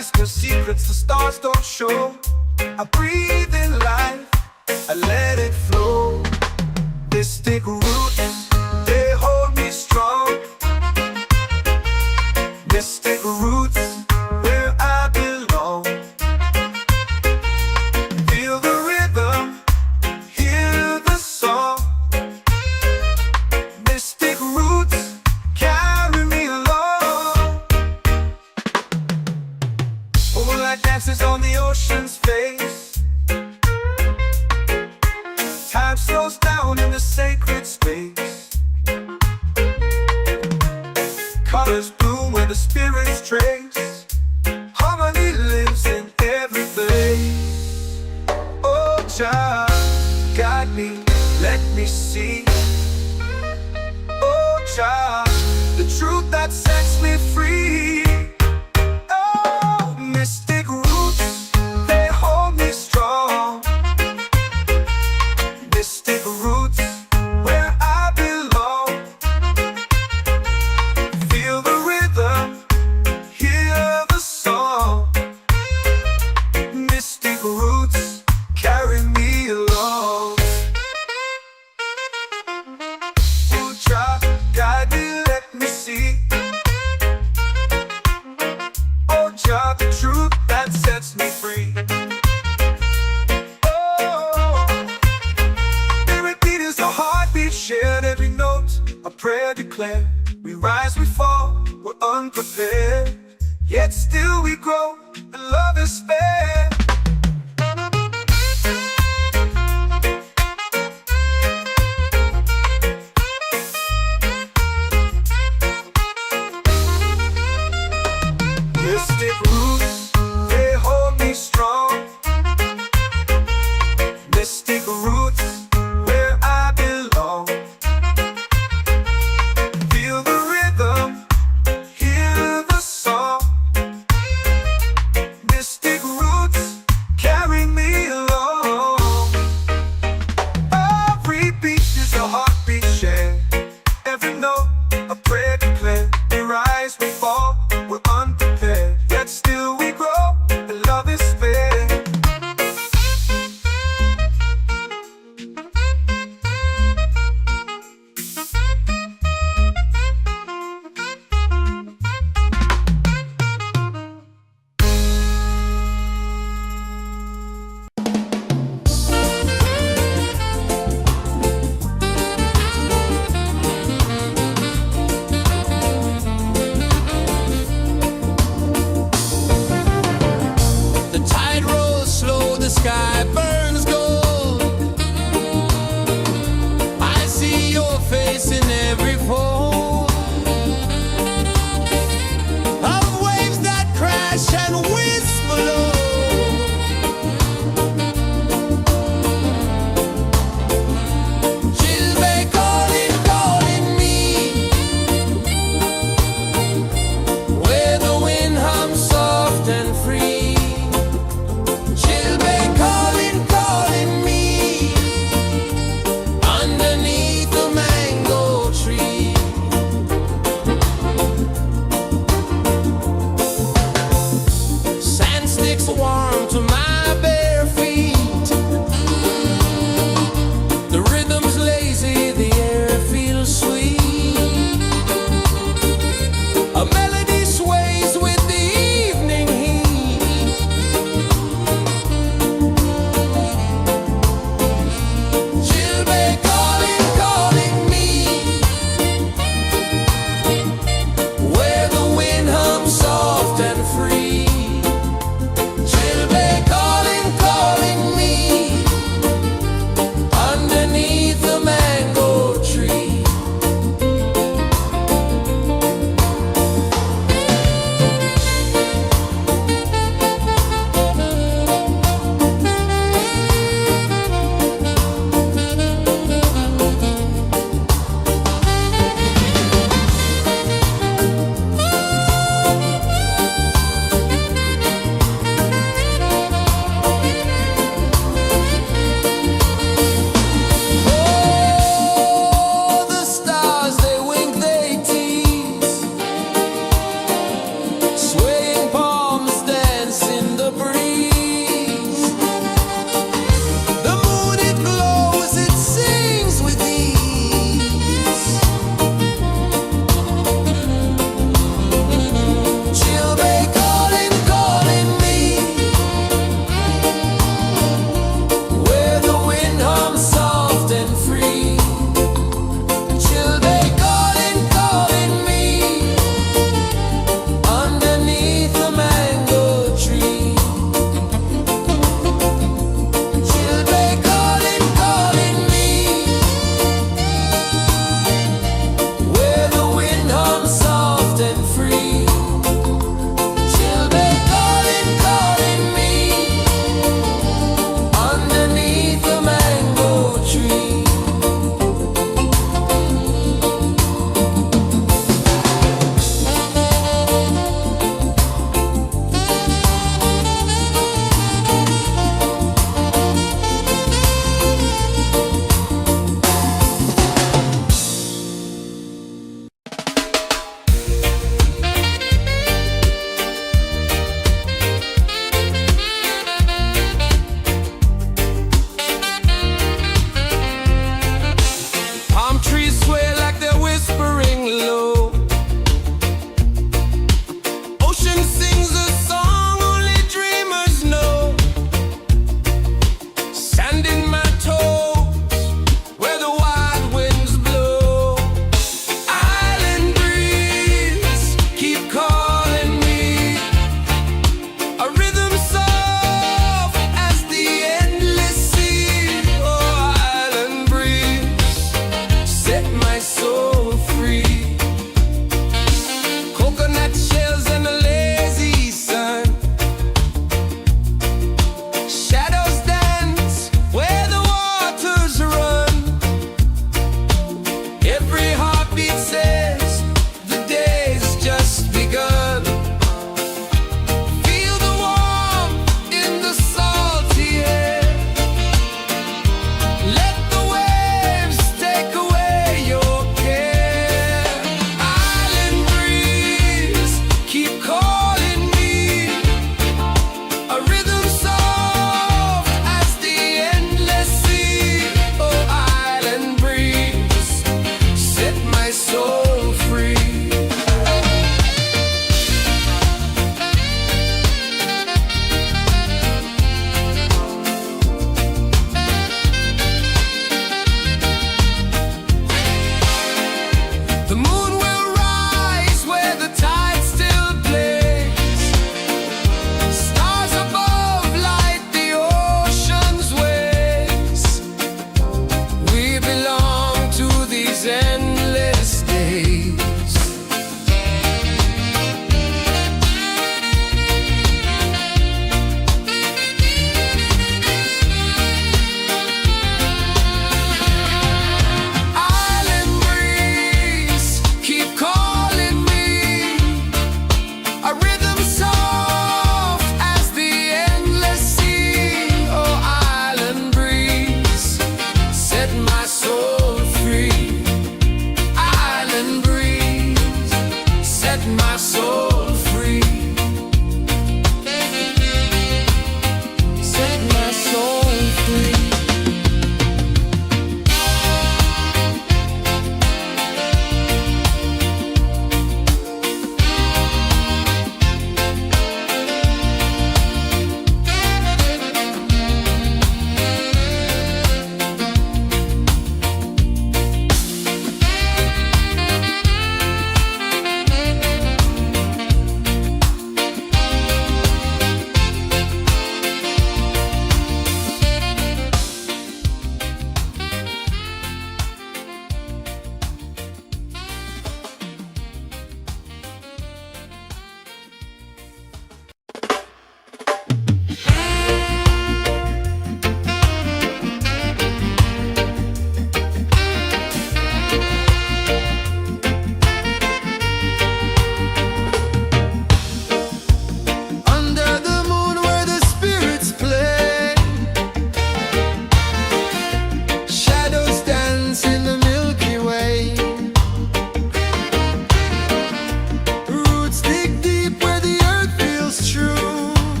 whisper secrets the stars don't show. I breathe in life, I let it flow. Mystic roots, they hold me strong. Mystic roots, where I belong. Feel the rhythm, hear the song. Mystic roots, carry me along. Moonlight dances on the ocean's face. Time slows down in the sacred space. Colors bloom where the spirits trace. Harmony lives in every place. Oh, Jah, guide me, let me see. Oh, Jah, the truth that sets me free. Oh, mystic roots, they hold me strong. Mystic roots, where I belong. Feel the rhythm, hear the song. Mystic roots, carry me along. Oh, Jah, guide me, let me see. Oh, Jah, the truth that sets me free. Oh, every beat is a heartbeat shared, every note a prayer declared. We rise, we fall, we're unprepared, yet still we grow, and love is spared. Mystic roots, they hold me strong. Mystic roots, where I belong. Feel the rhythm, hear the song. Mystic roots.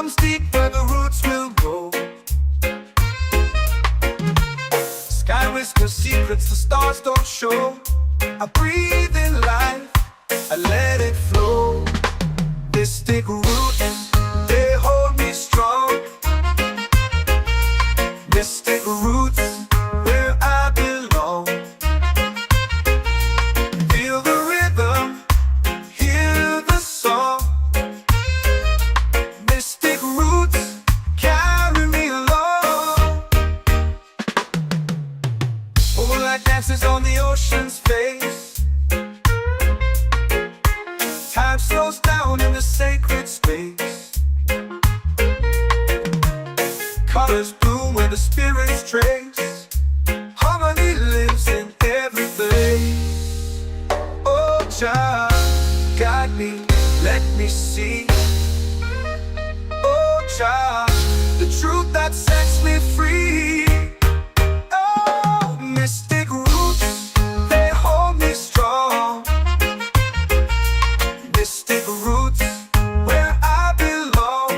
comes deep where the roots will grow. Sky whispers secrets the stars don't show. I breathe in life, I let it flow. Mystic roots, they hold me strong. Mystic roots, where I belong. Feel the rhythm, hear the song. Mystic roots, carry me along. Moonlight dances on the ocean's face. Time slows down in the sacred space. Colors bloom where the spirits trace. Harmony lives in every place. Oh, child, guide me, let me see. Oh, child, the truth that sets me free. Oh, mystic roots, they hold me strong. Mystic roots, where I belong.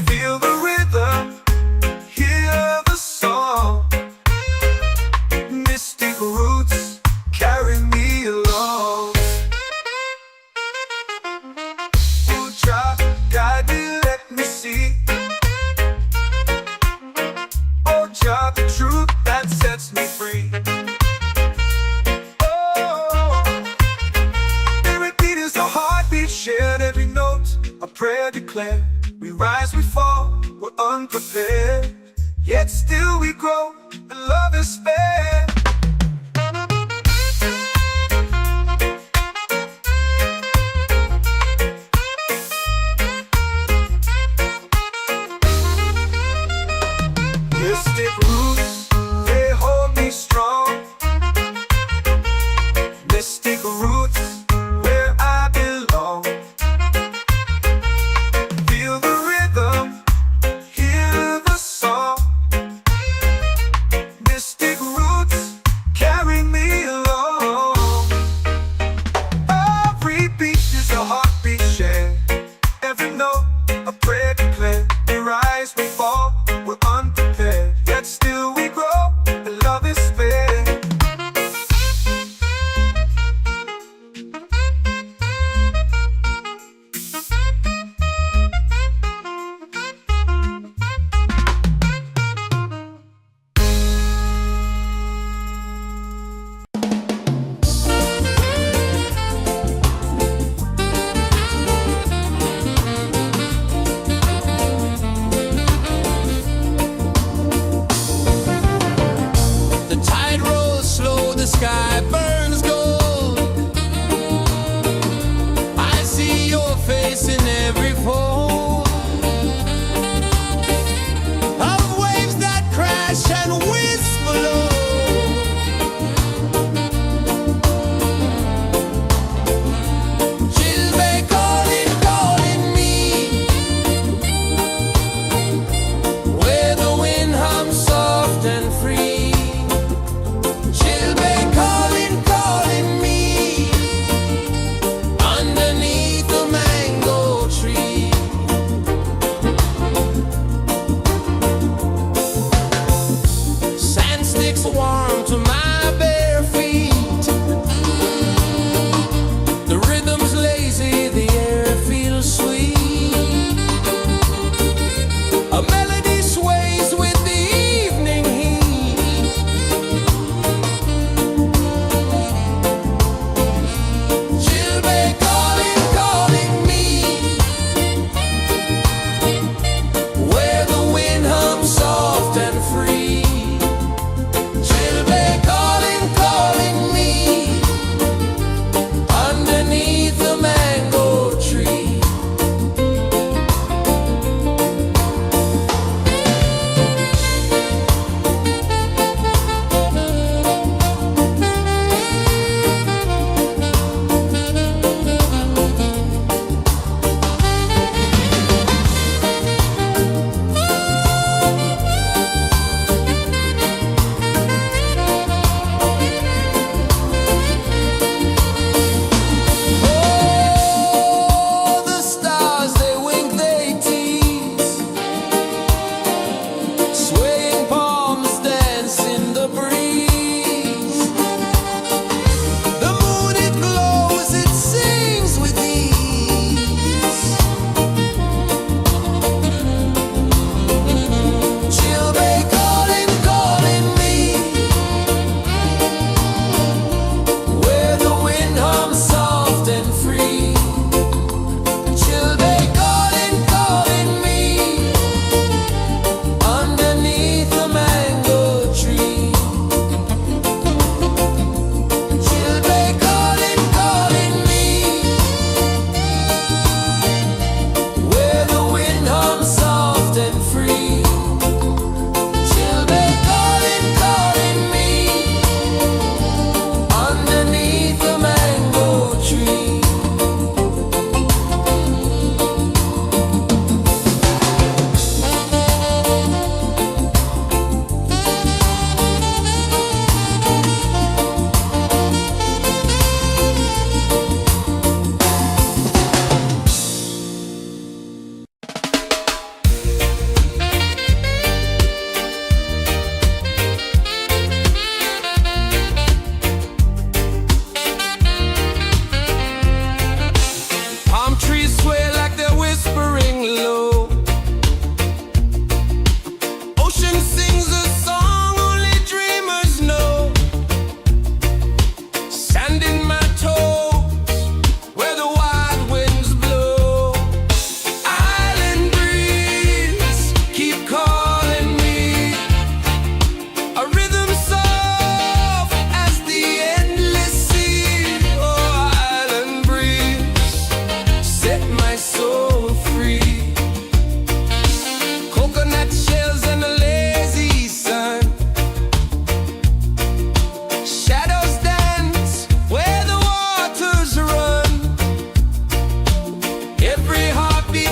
Feel the rhythm, hear the song. Mystic roots, carry me along. Oh, child, guide me, let me see. Oh, child, the truth that sets me free. Shared every note, a prayer declared. We rise, we fall, we're unprepared. Yet still we grow, and love is spared. Mystic roots, they hold me strong. Mystic roots, where I belong. Feel the rhythm, hear the song. Mystic roots,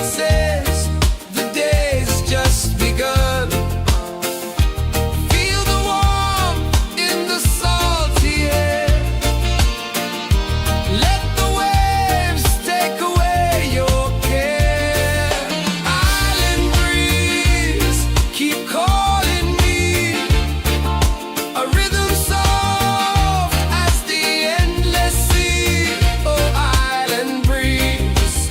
says the day's just begun. Feel the warmth in the salty air. Let the waves take away your care. Island breeze, keep calling me. A rhythm soft as the endless sea. Oh, island breeze,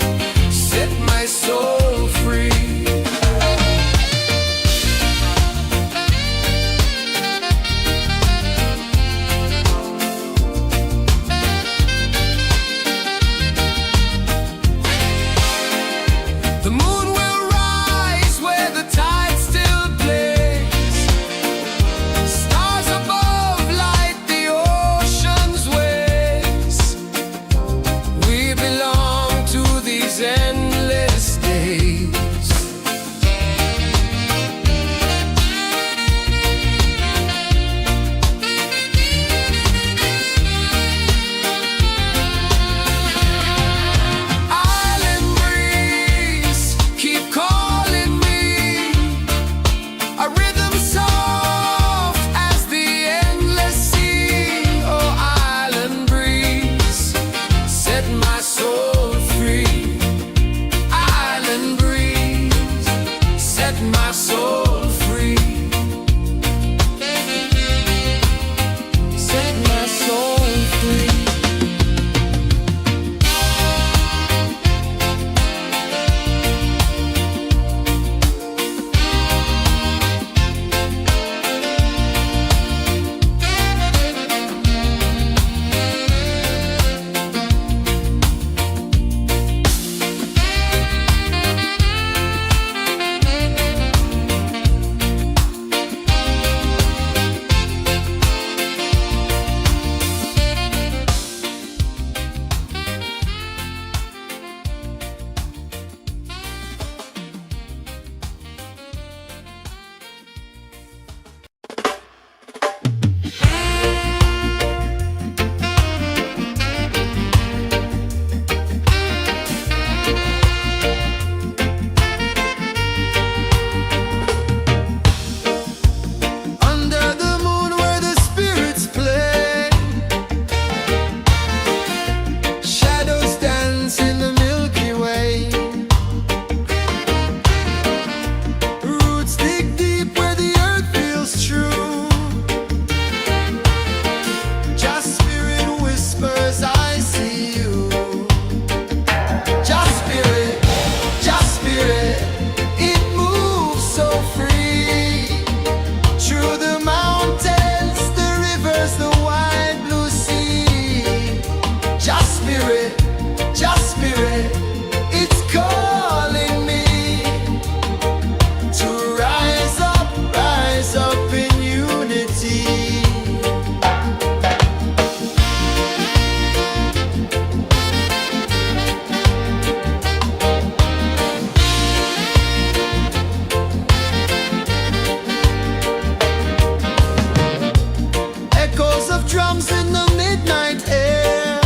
set my soul free. The moon will rise where the tide still plays. Stars above light the ocean's waves. We belong to these endless days. Island breeze, keep calling me. A rhythm soft as the endless sea. Oh, island breeze, set my soul free. Island breeze, set my soul free. Set my soul free. Under the moon where the spirits play, shadows dance in the Milky Way. Roots dig deep where the earth feels true. Just spirit whispers, I see you. Just spirit, it moves so free. Through the mountains, the rivers, the wide blue sea. Just spirit, it's calling me to rise up in unity. Echoes of drums in the midnight air.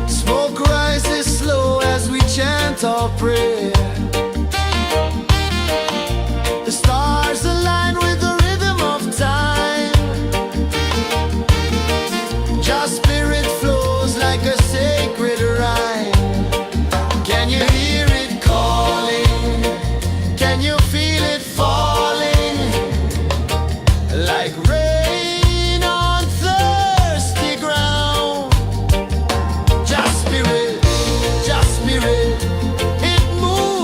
Smoke rises slow as we chant our prayer. The stars align with the rhythm of time. Just spirit flows like a sacred rhyme. Can you hear it calling? Can you feel it falling? Like rain on thirsty ground. Just spirit, it moves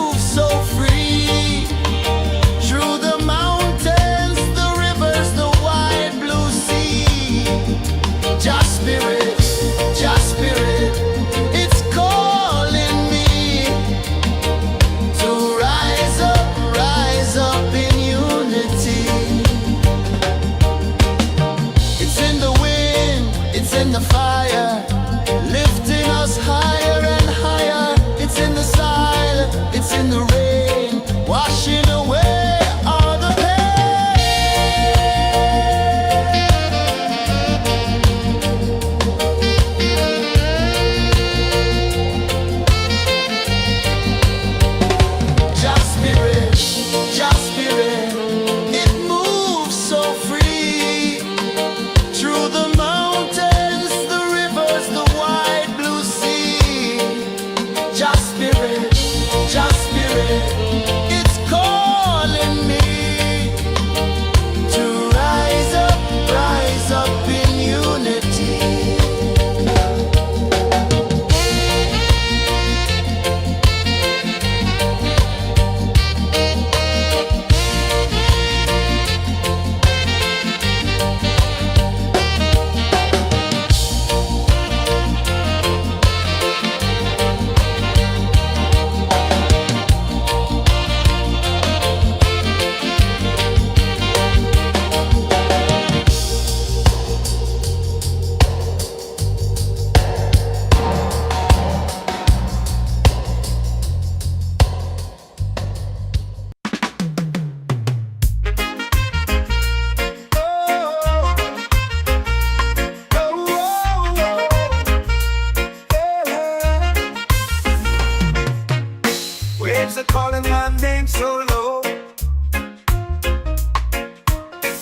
waves are calling my name so low.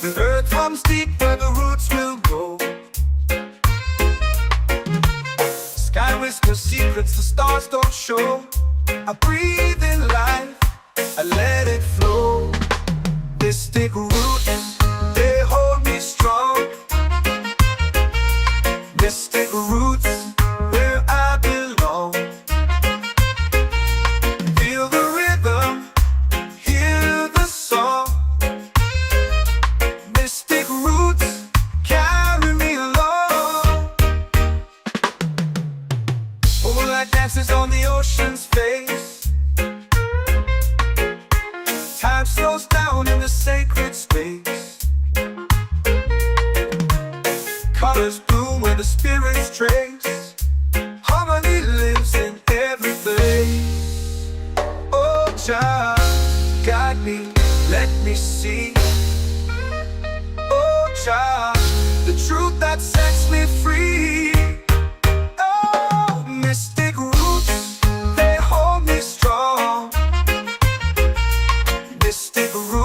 The earth comes deep where the roots will go. Sky whispers secrets the stars don't show. I breathe in life, I let it flow. Mystic roots, they hold me strong. Mystic roots, where I belong. Feel the rhythm, hear the song. Mystic roots, carry me along. Moonlight dances on the ocean's face. Time slows down in the sacred space. Colors bloom where the spirits trace. Harmony lives in every place. Oh, child, guide me, let me see. Oh, child.